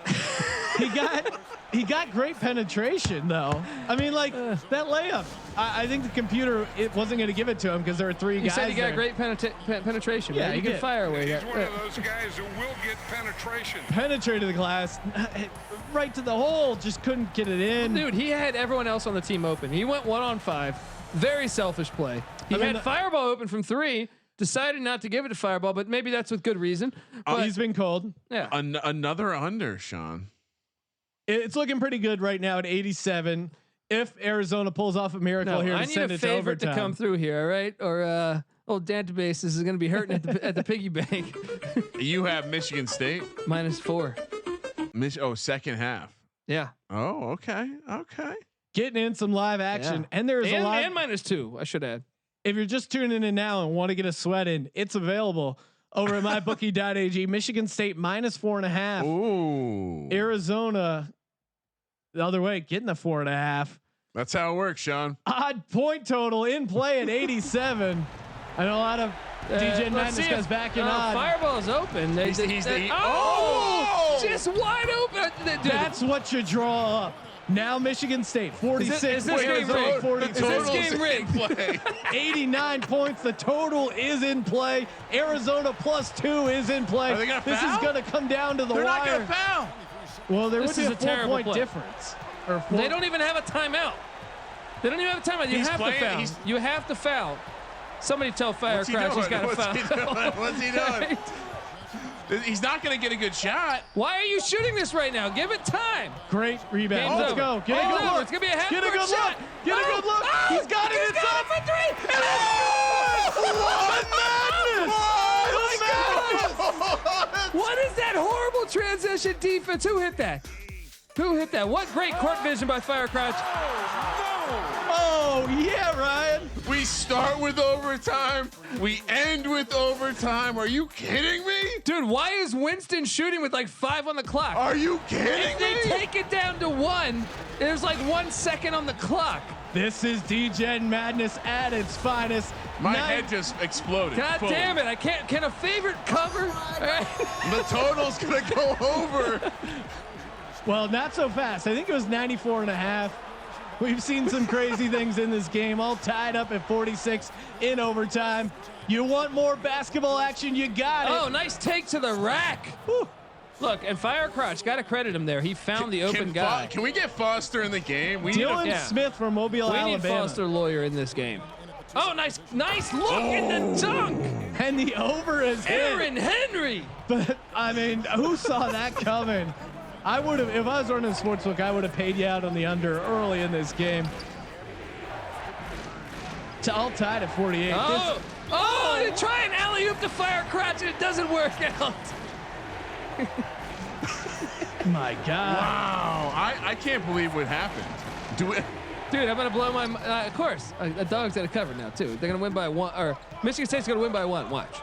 He got great penetration though. I mean, like that layup. I think the computer wasn't going to give it to him because there were three guys. He said he got there. great penetration. Yeah, man. You can fire away. He's one of those guys who will get penetration. Penetrated the glass right to the hole. Just couldn't get it in. Dude, he had everyone else on the team open. He went 1-on-5. Very selfish play. He had Fireball open from 3. Decided not to give it to Fireball, but maybe that's with good reason. But, he's been cold. Yeah. Another under, Sean. It's looking pretty good right now at 87. If Arizona pulls off a miracle here, I to need send a it favorite to overtime. come through here, all right? Or old databases is going to be hurting at the piggy bank. You have Michigan State -4. second half. Yeah. Oh, okay. Getting in some live action, and there's a lot. And -2. I should add. If you're just tuning in now and want to get a sweat in, it's available over at mybookie.ag. Michigan State -4.5. Ooh. Arizona the other way, getting the 4.5. That's how it works, Sean. Odd point total in play at 87. I know a lot of Degen Madness guys backing on. Fireball's open. Just wide open. Dude. That's what you draw up. Now Michigan State 46. Is this game Arizona rigged? 42. Is this game rigged? Play. 89 points. The total is in play. Arizona +2 is in play. Are they gonna this foul? is going to come down to the They're wire. not going to foul. Well, there This would be is a a terrible 4-point play. difference. Or They don't even have a timeout. They don't even have a timeout. You He's have playing- to foul. he's- You have to foul. Somebody tell What's he Firecracker he's doing? got to What's he foul. doing? What's he doing? He's not going to get a good shot. Why are you shooting this right now? Give it time. Great rebound. Game's Let's over. go. Get a Game's good over. look. It's gonna be a half Get a court good shot. look. Get a good look. Oh, He's got it. he's It's got up. it for 3. What is that horrible transition defense? Who hit that? What great court vision by Firecrouch. Oh, yeah, Ryan. We start with overtime. We end with overtime. Are you kidding me? Dude, why is Winston shooting with like 5 on the clock? Are you kidding If they me? take it down to 1, there's like 1 second on the clock. This is Degen Madness at its finest. My head just exploded. God fully. damn it. Can a favorite cover? All right. The total's going to go over. Well, not so fast. I think it was 94.5. We've seen some crazy things in this game, all tied up at 46 in overtime. You want more basketball action? You got it. Oh, nice take to the rack. Whew. Look, and Firecrotch, got to credit him there. He found the open guy. Can we get Foster in the game? We need Dylan yeah. Smith from Mobile, We need Alabama. Foster Lawyer in this game. Oh, nice look in the dunk. And the over is hit. Aaron Henry. But, I mean, who saw that coming? I would have, if I was running a sportsbook, I would have paid you out on the under early in this game. All tied at 48. To try an alley-oop to Firecrotch and it doesn't work out. My God. Wow. I can't believe what happened. Dude, I'm gonna blow my. Of course, a dog's got to cover now too. They're gonna win by 1, or Michigan State's gonna win by 1. Watch.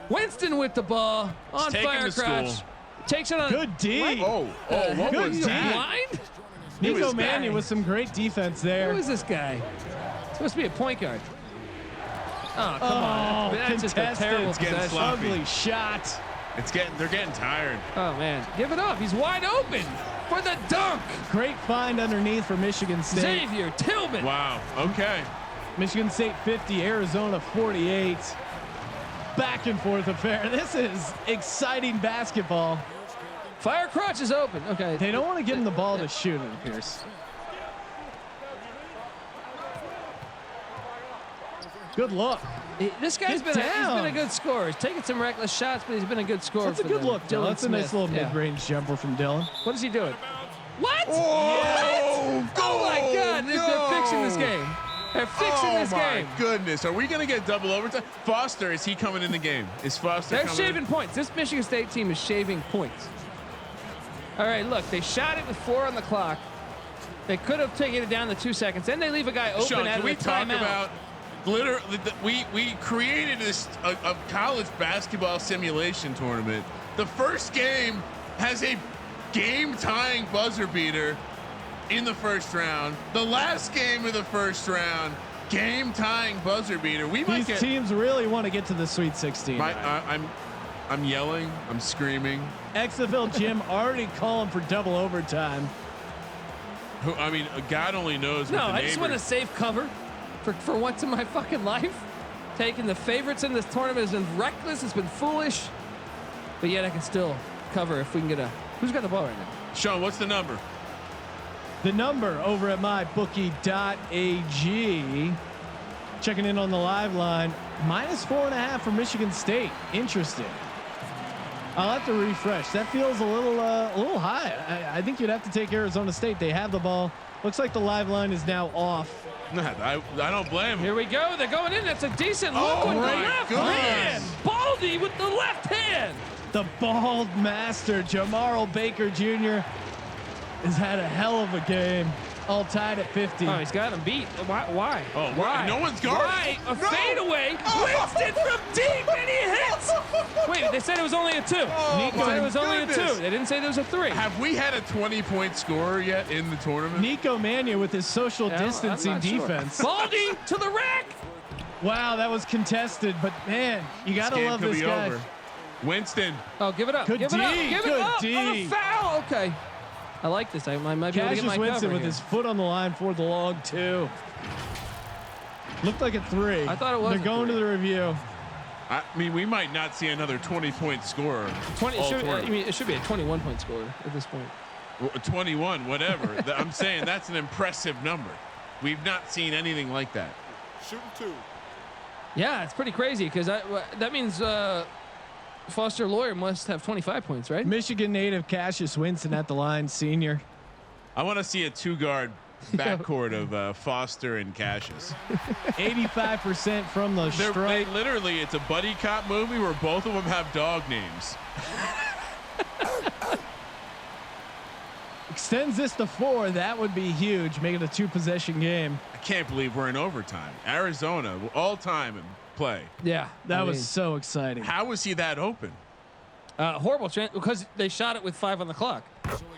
Winston with the ball on take him to Firecrotch. school. Takes it on. Good D. what Good was D. that? Blind? Nico was Mannion bad. with some great defense there. Who is this guy? Supposed to be a point guard. Oh, come on. That's just a contested. terrible It's getting possession. sloppy. Ugly shot. They're getting tired. Oh, man. Give it up. He's wide open for the dunk. Great find underneath for Michigan State. Xavier Tillman. Wow. Okay. Michigan State 50, Arizona 48. Back and forth affair. This is exciting basketball. Firecrotch is open. Okay. They don't want to give him the ball to shoot, it appears. Good look. This guy's Get been he's down. been a good scorer. He's taken some reckless shots, but he's been a good scorer. That's a for good them. look, Dylan. Dylan That's a nice Smith. little Yeah. mid-range jumper from Dylan. What is he doing? What? Oh, Oh my God! They're fixing this game. They're fixing this game. Goodness. Are we going to get double overtime? Foster, is he coming in the game? Is Foster They're coming shaving points. This Michigan State team is shaving points. All right, look, they shot it with 4 on the clock. They could have taken it down to 2 seconds. Then they leave a guy open. Sean, out can of we the talk timeout. about literally? We created this a college basketball simulation tournament. The first game has a game-tying buzzer beater in the first round. The last game of the first round, game-tying buzzer beater. These teams really want to get to the Sweet 16. I'm yelling. I'm screaming. XFL Jim already calling for double overtime. I mean, God only knows. No, what the I just want to save cover for once in my fucking life. Taking the favorites in this tournament has been reckless. It's been foolish. But yet I can still cover if we can get a. Who's got the ball right now? Sean, what's the number? The number over at mybookie.ag. Checking in on the live line. -4.5 for Michigan State. Interesting. I'll have to refresh. That feels a little high. I think you'd have to take Arizona State. They have the ball. Looks like the live line is now off. I don't blame him. Here we go. They're going in. That's a decent look with the left hand. Baldy with the left hand. The bald master, Jamaro Baker Jr., has had a hell of a game. All tied at 50. Oh, he's got him beat. Why? Oh, why? No one's guarding. Why? A fadeaway. Winston from deep, and he hits. Wait, they said it was only a 2. Nico said it was only a 2. They didn't say there was a 3. Have we had a 20-point scorer yet in the tournament? Nico Mania with his social distancing defense. Sure. Baldy to the rack. Wow, that was contested, but man, you gotta love this guy. Over. Winston. Oh, give it up. Good give it up. Give Good it up. D. Oh, foul. Okay. I like this. I might be able to get my Winston cover with here. his foot on the line for the long 2. Looked like a 3. I thought it was. They're going to the review. I mean, we might not see another 20-point scorer. 20. It should be a 21-point score at this point. 21, whatever. I'm saying that's an impressive number. We've not seen anything like that. Shooting 2. Yeah, it's pretty crazy because that means Foster Lawyer must have 25 points, right? Michigan native Cassius Winston at the line, senior. I want to see a 2-guard backcourt of Foster and Cassius. 85% from the strike. Literally, it's a buddy cop movie where both of them have dog names. Extends this to 4. That would be huge. Make it a 2-possession game. I can't believe we're in overtime. Arizona, all time in play. Yeah, That was so exciting. How was he that open? horrible chance because they shot it with 5 on the clock.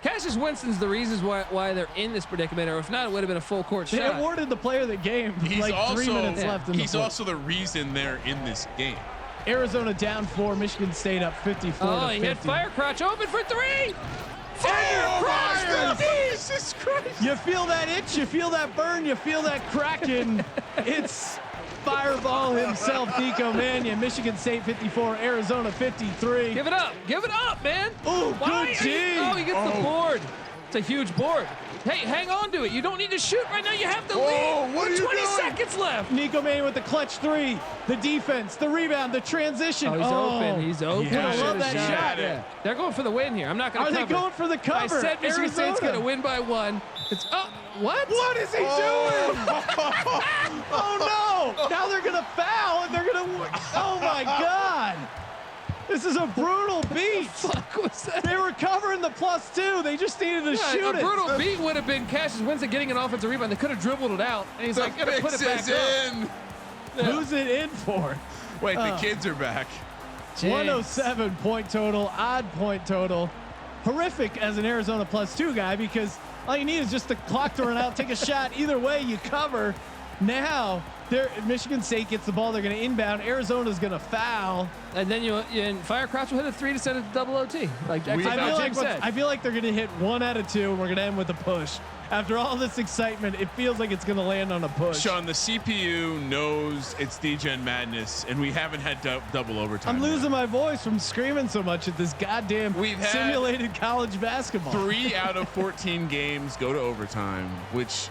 Cassius Winston's the reasons why they're in this predicament, or if not, it would have been a full court They shot. awarded the player of the game. He's like also 3 minutes left in the he's fourth. also the reason they're in this game. Arizona down 4. Michigan State up 54 Oh, to he 50. had Firecrotch open for 3. Jesus Christ! You feel that itch, you feel that burn, you feel that cracking. It's Fireball himself, Nico Mannion. Michigan State 54, Arizona 53. Give it up, man. Oh, good D. Oh, he gets the board. It's a huge board. Hey, hang on to it. You don't need to shoot right now. You have the lead. What are you 20 doing? seconds left. Nico Mannion with the clutch 3. The defense, the rebound, the transition. Oh, he's open. He's open. Yeah, I love that shot. Yeah. They're going for the win here. I'm not going to Are cover. they going for the cover? I said Michigan Arizona. State's going to win by 1. It's what? What is he doing? Oh no! Now they're gonna foul and they're gonna. Oh my God! This is a brutal beat. Fuck was that? They were covering the +2. They just needed to shoot a it. brutal beat would have been Cassius Winston getting an offensive rebound. They could have dribbled it out, and he's like, "Gonna put it back up." Who's it in for? Wait, the kids are back. 107 point total, odd point total. Horrific as an Arizona +2 guy because all you need is just the clock to run out, take a shot. Either way, you cover. Now, Michigan State gets the ball. They're going to inbound. Arizona's going to foul. And then and Firecrotch will hit a 3 to send it to double OT. Like I I feel like they're going to hit 1 out of 2, and we're going to end with a push. After all this excitement, it feels like it's going to land on a push. Sean, the CPU knows it's Degen Madness, and we haven't had double overtime. I'm losing my voice from screaming so much at this goddamn simulated college basketball. 3 out of 14 games go to overtime, which,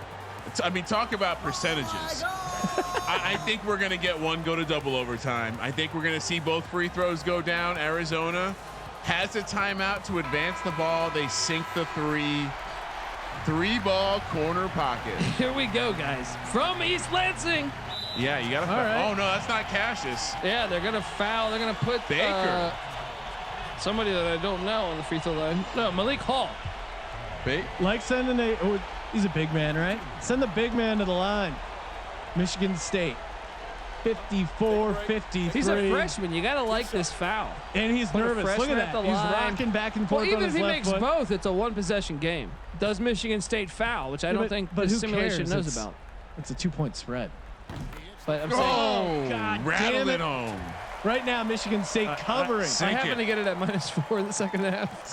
I mean, talk about percentages. I think we're going to get 1 go to double overtime. I think we're going to see both free throws go down. Arizona has a timeout to advance the ball. They sink the 3-ball corner pocket. Here we go, guys. From East Lansing. Yeah, you got to. Right. Oh no, that's not Cassius. Yeah, they're gonna foul. They're gonna put Baker. Somebody that I don't know on the free throw line. No, Malik Hall. Like sending he's a big man, right? Send the big man to the line. Michigan State. 54-53. He's a freshman. You got to like this foul. And he's nervous. Look at that. He's rocking back and forth. Well, even on his if he left makes foot. both, it's a one possession game. Does Michigan State foul, which I don't think the simulation knows about. It's a 2-point spread. But I'm saying, God rattled damn it home. Right now, Michigan State covering. I happen to get it at -4 in the second half.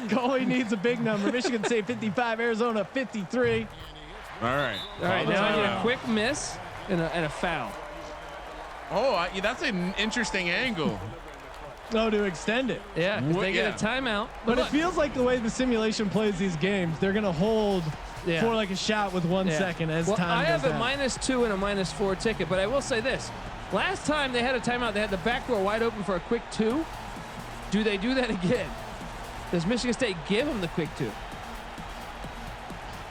Goalie needs a big number. Michigan State 55, Arizona 53. All right. All right, now I need a quick miss and a foul. Oh, that's an interesting angle. Oh, to extend it. Yeah, because they get a timeout. But it feels like the way the simulation plays these games, they're going to hold for like a shot with 1 second as time I have goes a down. -2 and a -4 ticket, but I will say this. Last time they had a timeout, they had the back door wide open for a quick 2. Do they do that again? Does Michigan State give them the quick 2?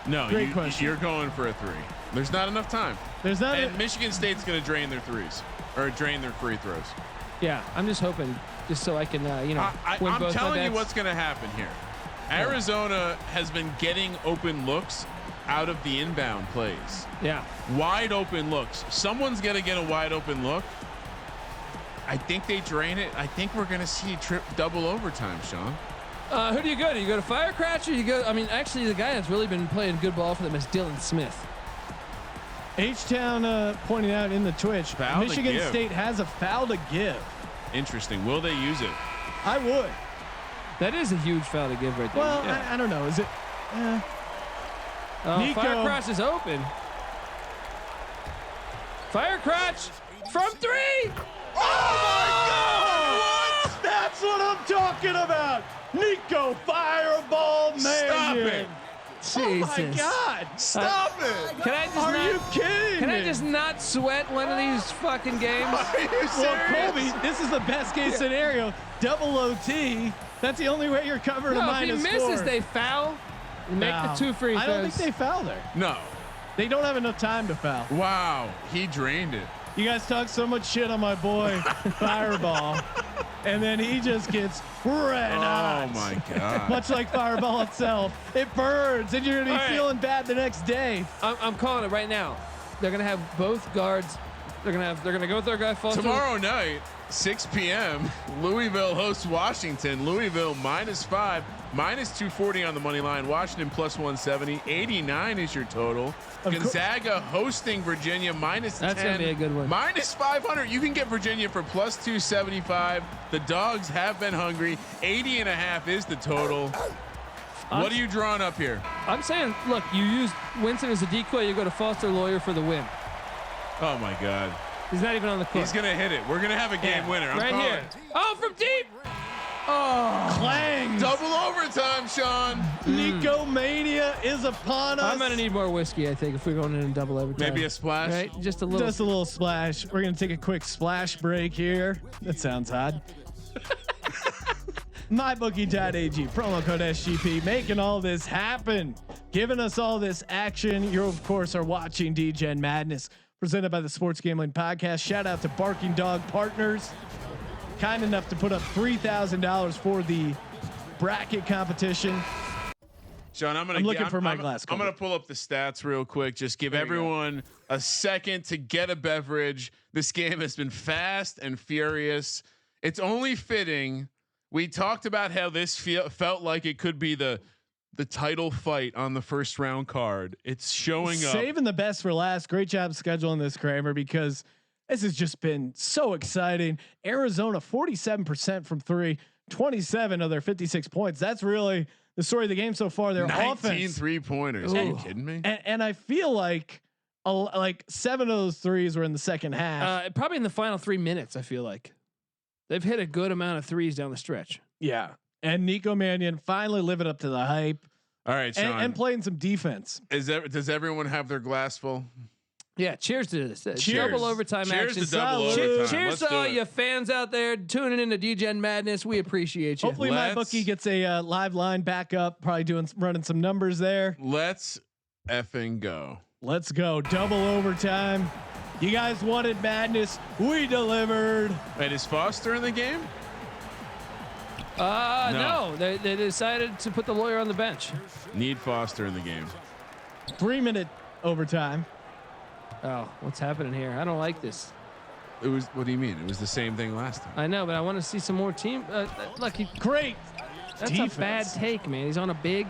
No, you're going for a 3. There's not enough time. There's not. And Michigan State's going to drain their threes or drain their free throws. Yeah, I'm just hoping, just so I can, win I'm both my telling you bets. what's going to happen here. Arizona has been getting open looks out of the inbound plays. Yeah. Wide open looks. Someone's going to get a wide open look. I think they drain it. I think we're going to see double overtime, Sean. Who do you go to? You go to Firecrotch or you go? I mean, actually, the guy that's really been playing good ball for them is Dylan Smith. H-Town pointing out in the Twitch, Foul to Michigan give. State has a foul to give. Interesting. Will they use it? I would. That is a huge foul to give right there. Well, I don't know. Is it? Nico. Firecrotch is open. Firecrotch from 3. Oh my God! What? That's what I'm talking about. Nico Fireball man. Stop it. Jesus. Oh my God! Stop it! Can I just Are not, you kidding Can me? I just not sweat one of these fucking games? Are you serious? Well, Colby, this is the best case scenario. Double OT. That's the only way you're covering a No, if he -4. misses, they foul. Make the 2 free throws. I don't think they foul there. No. They don't have enough time to foul. Wow. He drained it. You guys talk so much shit on my boy Fireball, and then he just gets red hot. Oh my God. Much like Fireball itself, it burns, and you're gonna be All right. feeling bad the next day. I'm calling it right now. They're gonna have both guards. They're gonna go with their guy Foster. Tomorrow night, 6 p.m., Louisville hosts Washington. Louisville -5, -240 on the money line. Washington +170. 89 is your total. Gonzaga hosting Virginia -10. That's gonna be a good one. -500. You can get Virginia for +275. The dogs have been hungry. 80.5 is the total. What are you drawing up here? I'm saying, look, you use Winston as a decoy. You go to Foster Lawyer for the win. Oh my God. He's not even on the court. He's gonna hit it. We're gonna have a game winner. I'm right calling here. it. Oh, from deep. Clang! Double overtime, Sean. Nico Mania is upon us. I'm gonna need more whiskey, I think, if we're going in double overtime. Maybe a splash. Right? Just a little. Just a little splash. We're gonna take a quick splash break here. That sounds odd. MyBookie.ag, promo code SGP, making all this happen, giving us all this action. You, of course, are watching Degen Madness, presented by the Sports Gambling Podcast. Shout out to Barking Dog Partners, kind enough to put up $3,000 for the bracket competition. Sean, I'm looking for my glass. I'm gonna pull up the stats real quick. Just give everyone a second to get a beverage. This game has been fast and furious. It's only fitting. We talked about how this felt like it could be the title fight on the first round card. It's showing up. Saving the best for last. Great job scheduling this, Kramer, because this has just been so exciting. Arizona 47% from 3, 27 of their 56 points. That's really the story of the game so far. Their 19 offense, 3-pointers. Are you kidding me? and I feel like 7 of those threes were in the second half. Probably in the final 3 minutes. I feel like they've hit a good amount of threes down the stretch. Yeah, and Nico Mannion finally living up to the hype. All right, Sean. And playing some defense. Does everyone have their glass full? Yeah, cheers to this. Cheers. Double overtime Cheers action. to double Salute. overtime. Cheers Let's to all do it. you fans out there tuning in to Degen Madness. We appreciate you. Hopefully, my bookie gets a live line back up. Probably running some numbers there. Let's effing go. Let's go. Double overtime. You guys wanted madness. We delivered. Wait, is Foster in the game? No, they decided to put the lawyer on the bench. Need Foster in the game. 3-minute overtime. Oh, what's happening here? I don't like this. It was. What do you mean? It was the same thing last time. I know, but I want to see some more team. Look, Great. that's defense. a bad take, man. He's on a big.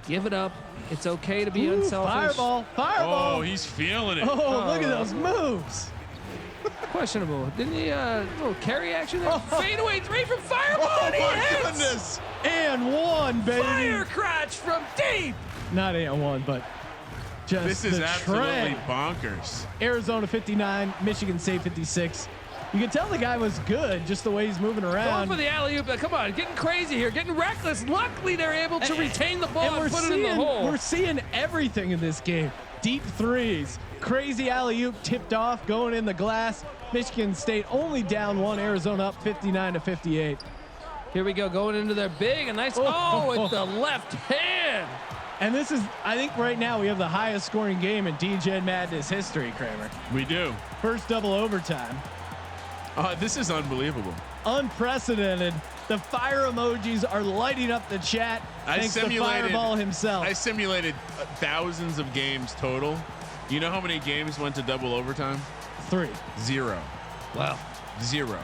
Give it up. It's okay to be unselfish. Fireball. Fireball. Oh, he's feeling it. Oh, look at those moves. Questionable. Didn't he little carry action there? Fadeaway three from Fireball. Oh and he my hits! goodness! And one, baby. Fire crotch from deep. Not and one, but just This is the absolutely trend. bonkers. Arizona 59, Michigan State 56. You can tell the guy was good just the way he's moving Going around. for the alley-oop. Come on, getting crazy here, getting reckless. Luckily, they're able to retain the ball And and put it in the hole. We're seeing everything in this game. Deep threes, crazy alley-oop tipped off, going in the glass. Michigan State only down one, Arizona up 59-58. Here we go, going into their big, a nice, with the left hand. And this is, I think right now we have the highest scoring game in Degen Madness history, Kramer. We do. First double overtime. This is unbelievable. Unprecedented. The fire emojis are lighting up the chat. Thanks to Fireball himself. I simulated thousands of games total. You know how many games went to double overtime? 3. 0. Wow. 0.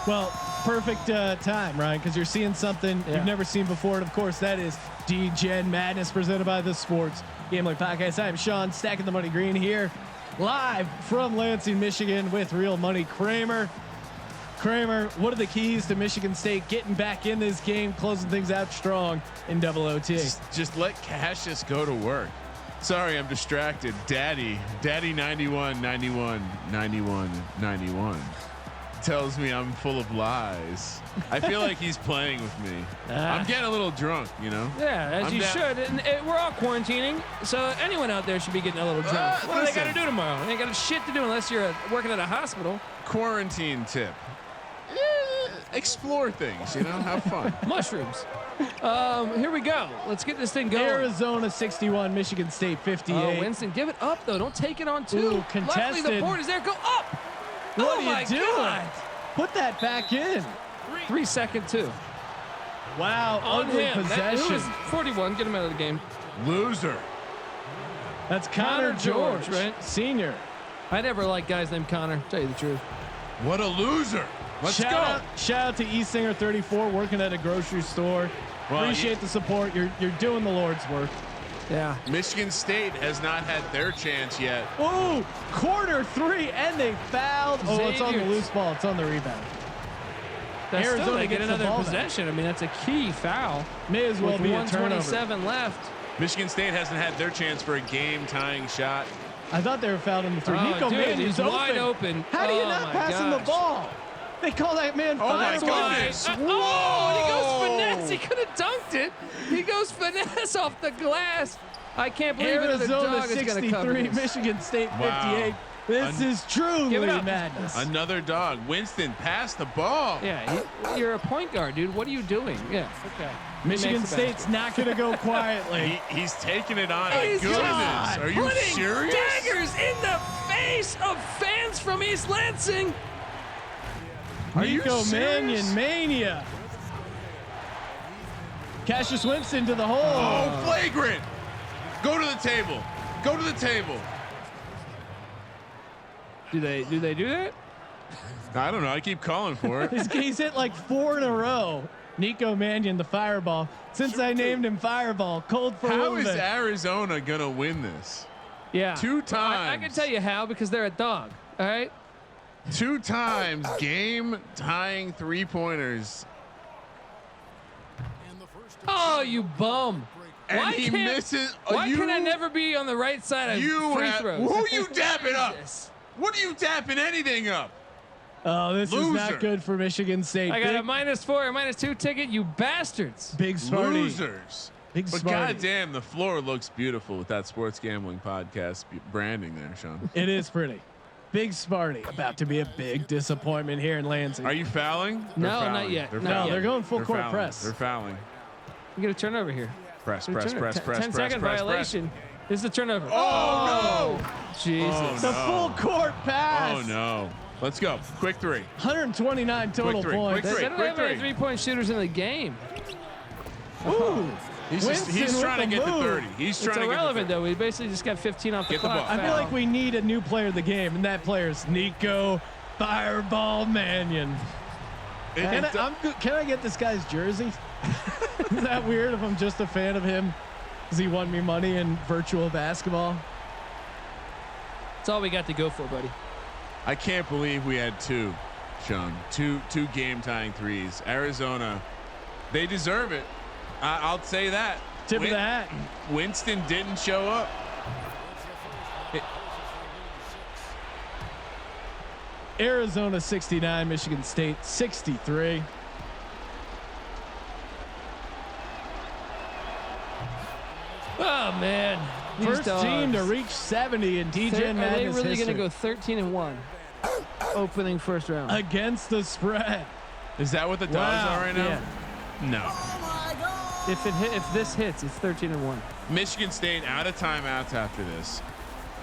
Well, perfect time, Ryan, because you're seeing something you've never seen before. And of course, that is Degen Madness presented by the Sports Gambling Podcast. I'm Sean, stacking the money green here, live from Lansing, Michigan, with Real Money Kramer. Kramer, what are the keys to Michigan State getting back in this game, closing things out strong in double OT? Just let Cassius go to work. Sorry, I'm distracted. Daddy 91 tells me I'm full of lies. I feel like he's playing with me. I'm getting a little drunk, you know? Yeah, as you should. And we're all quarantining, so anyone out there should be getting a little drunk. What do they got to do tomorrow? They ain't got shit to do unless you're working at a hospital. Quarantine tip. Explore things, you know? Have fun. Mushrooms. Here we go. Let's get this thing going. Arizona 61, Michigan State 58. Oh, Winston, give it up, though. Don't take it on two. Ooh, contested. Luckily, the board is there. Go up. What are my you doing? God. Put that back in. 3 second two. Wow, On ugly him. That possession. was 41. Get him out of the game. Loser. That's Connor George, right? Senior. I never liked guys named Connor. Tell you the truth. What a loser. Let's go. Shout out to Eastinger 34, working at a grocery store. Well, Appreciate the support. You're doing the Lord's work. Yeah. Michigan State has not had their chance yet. Ooh, corner 3, and they fouled. Oh, it's on the Xavier. loose ball. It's on the rebound. That's Arizona still, they get gets the another ball back. possession. I mean, that's a key foul. May as well With be a turnover. 1:27 left. Michigan State hasn't had their chance for a game-tying shot. I thought they were fouled in the 3. Oh, Nico dude, Mannion's he's wide open. How do you Oh, not my pass him the gosh. ball? They call that man Oh, my fireball. goodness. And he goes finesse. He could have dunked it. He goes finesse off the glass. I can't believe another Arizona dog is going to cover 63, this. Michigan State 58. Wow. This is truly Give it up. madness. Another dog. Winston, pass the ball. Yeah, you're a point guard, dude. What are you doing? Yeah, okay. Michigan Makes the State's not going to go quietly. He's taking it on. He's Goodness. just Are you putting serious? daggers in the face of fans from East Lansing. Are you Nico serious? Mannion mania. Cassius Winston to the hole. Oh, flagrant. Go to the table. Go to the table. Do they do that? I don't know. I keep calling for it. He's hit like 4 in a row. Nico Mannion, the fireball. Since I named him Fireball, cold for a How little is bit. Arizona going to win this? Yeah. 2 times. I can tell you how, because they're a dog. All right. 2 times game tying 3-pointers. Oh, you bum. And he misses. Why can I never be on the right side of free throws? Who are you dapping up? Jesus. What are you dapping anything up? Oh, this is Loser. not good for Michigan State. I got a big, -4, a -2 ticket, you bastards. big Sparty. Losers. Big But Sparty. goddamn, the floor looks beautiful with that Sports Gambling Podcast branding there, Sean. It is pretty. Big Sparty. About to be a big disappointment here in Lansing. Are you fouling? They're No, fouling. not yet. They're No, fouling. they're going full They're court fouling. press. They're fouling. You get a turnover here. Press, Get a press, turnover. press, press, 10-second press, violation. This is the turnover. Oh, Jesus. Oh, The no. full court pass. Oh no. Let's go. Quick three. 129 total Quick three, points. quick They don't have any 3-point shooters in the game. Ooh. He's trying to get to 30. He's trying It's to irrelevant get though. We basically just got 15 off the Get the clock. ball. I feel like we need a new player of the game, and that player is Nico Fireball Mannion. Can I get this guy's jersey? Is that weird if I'm just a fan of him? Because he won me money in virtual basketball? That's all we got to go for, buddy. I can't believe we had two, Sean. Two game tying threes. Arizona, they deserve it. I'll say that. Tip of the hat. Winston didn't show up. Arizona 69, Michigan State 63. Oh man, First team to reach 70 in Degen Madness Are they really history. going to go 13-1 opening first round Against the spread. Is that what the dogs Wow. are right now? Yeah. No. If this hits, it's 13-1. Michigan State out of timeouts after this.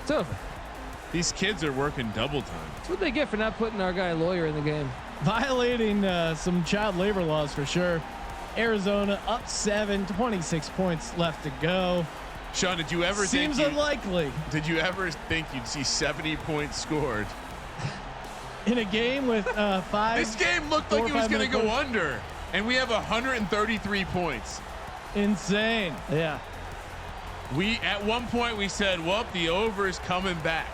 It's over. These kids are working double time. That's what they get for not putting our guy Lawyer in the game. Violating some child labor laws for sure. Arizona up 7, 26 points left to go. Sean, did you ever Seems think unlikely did you ever think you'd see 70 points scored? in a game with 5. This game looked 4 like or it was 5 going to minute go quarters. under, and we have 133 points. Insane. Yeah. We at one point we said, "Well, the over is coming back."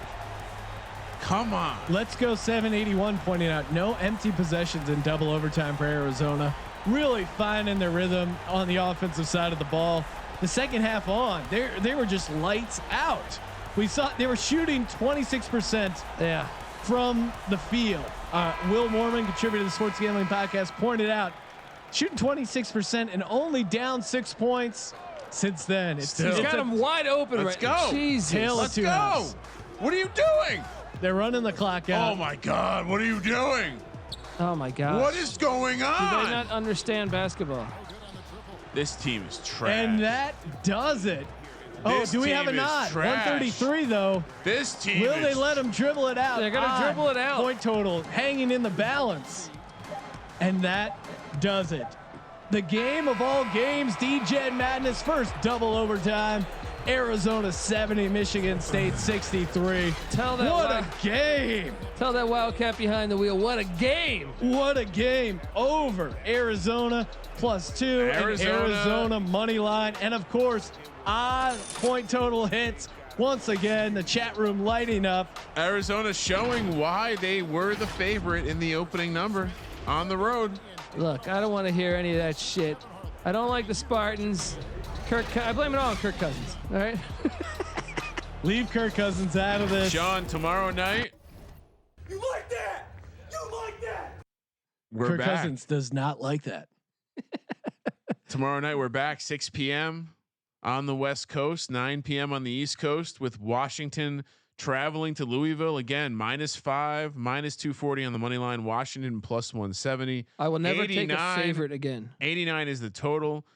Come on. Let's go 781 pointing out no empty possessions in double overtime for Arizona. Really finding their rhythm on the offensive side of the ball. The second half on, they were just lights out. We saw they were shooting 26% from the field. Will Mormon, contributor to the Sports Gambling Podcast, pointed out shooting 26% and only down 6 points since then. It's Got him wide open. Let's right go. Jesus. Let's go. What are you doing? They're running the clock out. Oh my God! What are you doing? Oh my God. What is going Do on? they not understand basketball? This team is trash. And that does it. Oh, This do we have a team is nod? trash. 133 though. This team Will is they let him dribble it out? They're gonna dribble it out. Point total hanging in the balance. And that does it. The game of all games, Degen Madness first double overtime. Arizona 70, Michigan State 63. Tell that What a game. Tell that Wildcat behind the wheel. What a game. What a game. Over Arizona +2 and Arizona money line. And of course, odd point total hits. Once again, the chat room lighting up. Arizona showing why they were the favorite in the opening number on the road. Look, I don't want to hear any of that shit. I don't like the Spartans. I blame it all on Kirk Cousins. All right. Leave Kirk Cousins out of this. Sean, tomorrow night. You like that? You like that? We're Kirk back. Cousins does not like that. Tomorrow night we're back 6 p.m. on the West Coast, 9 p.m. on the East Coast, with Washington traveling to Louisville again. -5, -240 on the money line. Washington +170. I will never take a 89 favorite again. 89 is the total.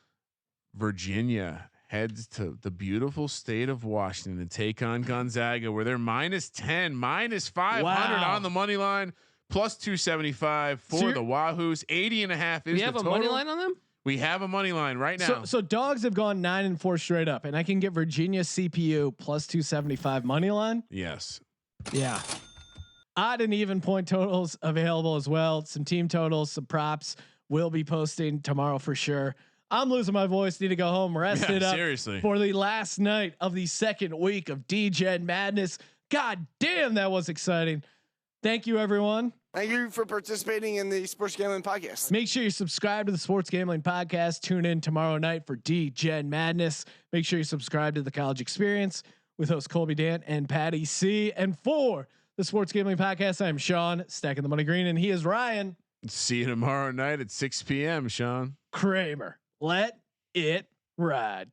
Virginia heads to the beautiful state of Washington to take on Gonzaga, where they're -10, -500 Wow. on the money line, +275 for the Wahoos. 80.5 is We have the a total. money line on them. We have a money line right now. So dogs have gone 9 and 4 straight up, and I can get Virginia CPU +275 money line. Yes. Yeah. Odd and even point totals available as well. Some team totals, some props. We'll be posting tomorrow for sure. I'm losing my voice. Need to go home, rest it up. Seriously. For the last night of the second week of Degen Madness. God damn, that was exciting. Thank you, everyone. Thank you for participating in the Sports Gambling Podcast. Make sure you subscribe to the Sports Gambling Podcast. Tune in tomorrow night for Degen Madness. Make sure you subscribe to the College Experience with host Colby Dant and Patty C. And for the Sports Gambling Podcast, I'm Sean, stacking the money green, and he is Ryan. See you tomorrow night at 6 p.m., Sean Kramer. Let it ride.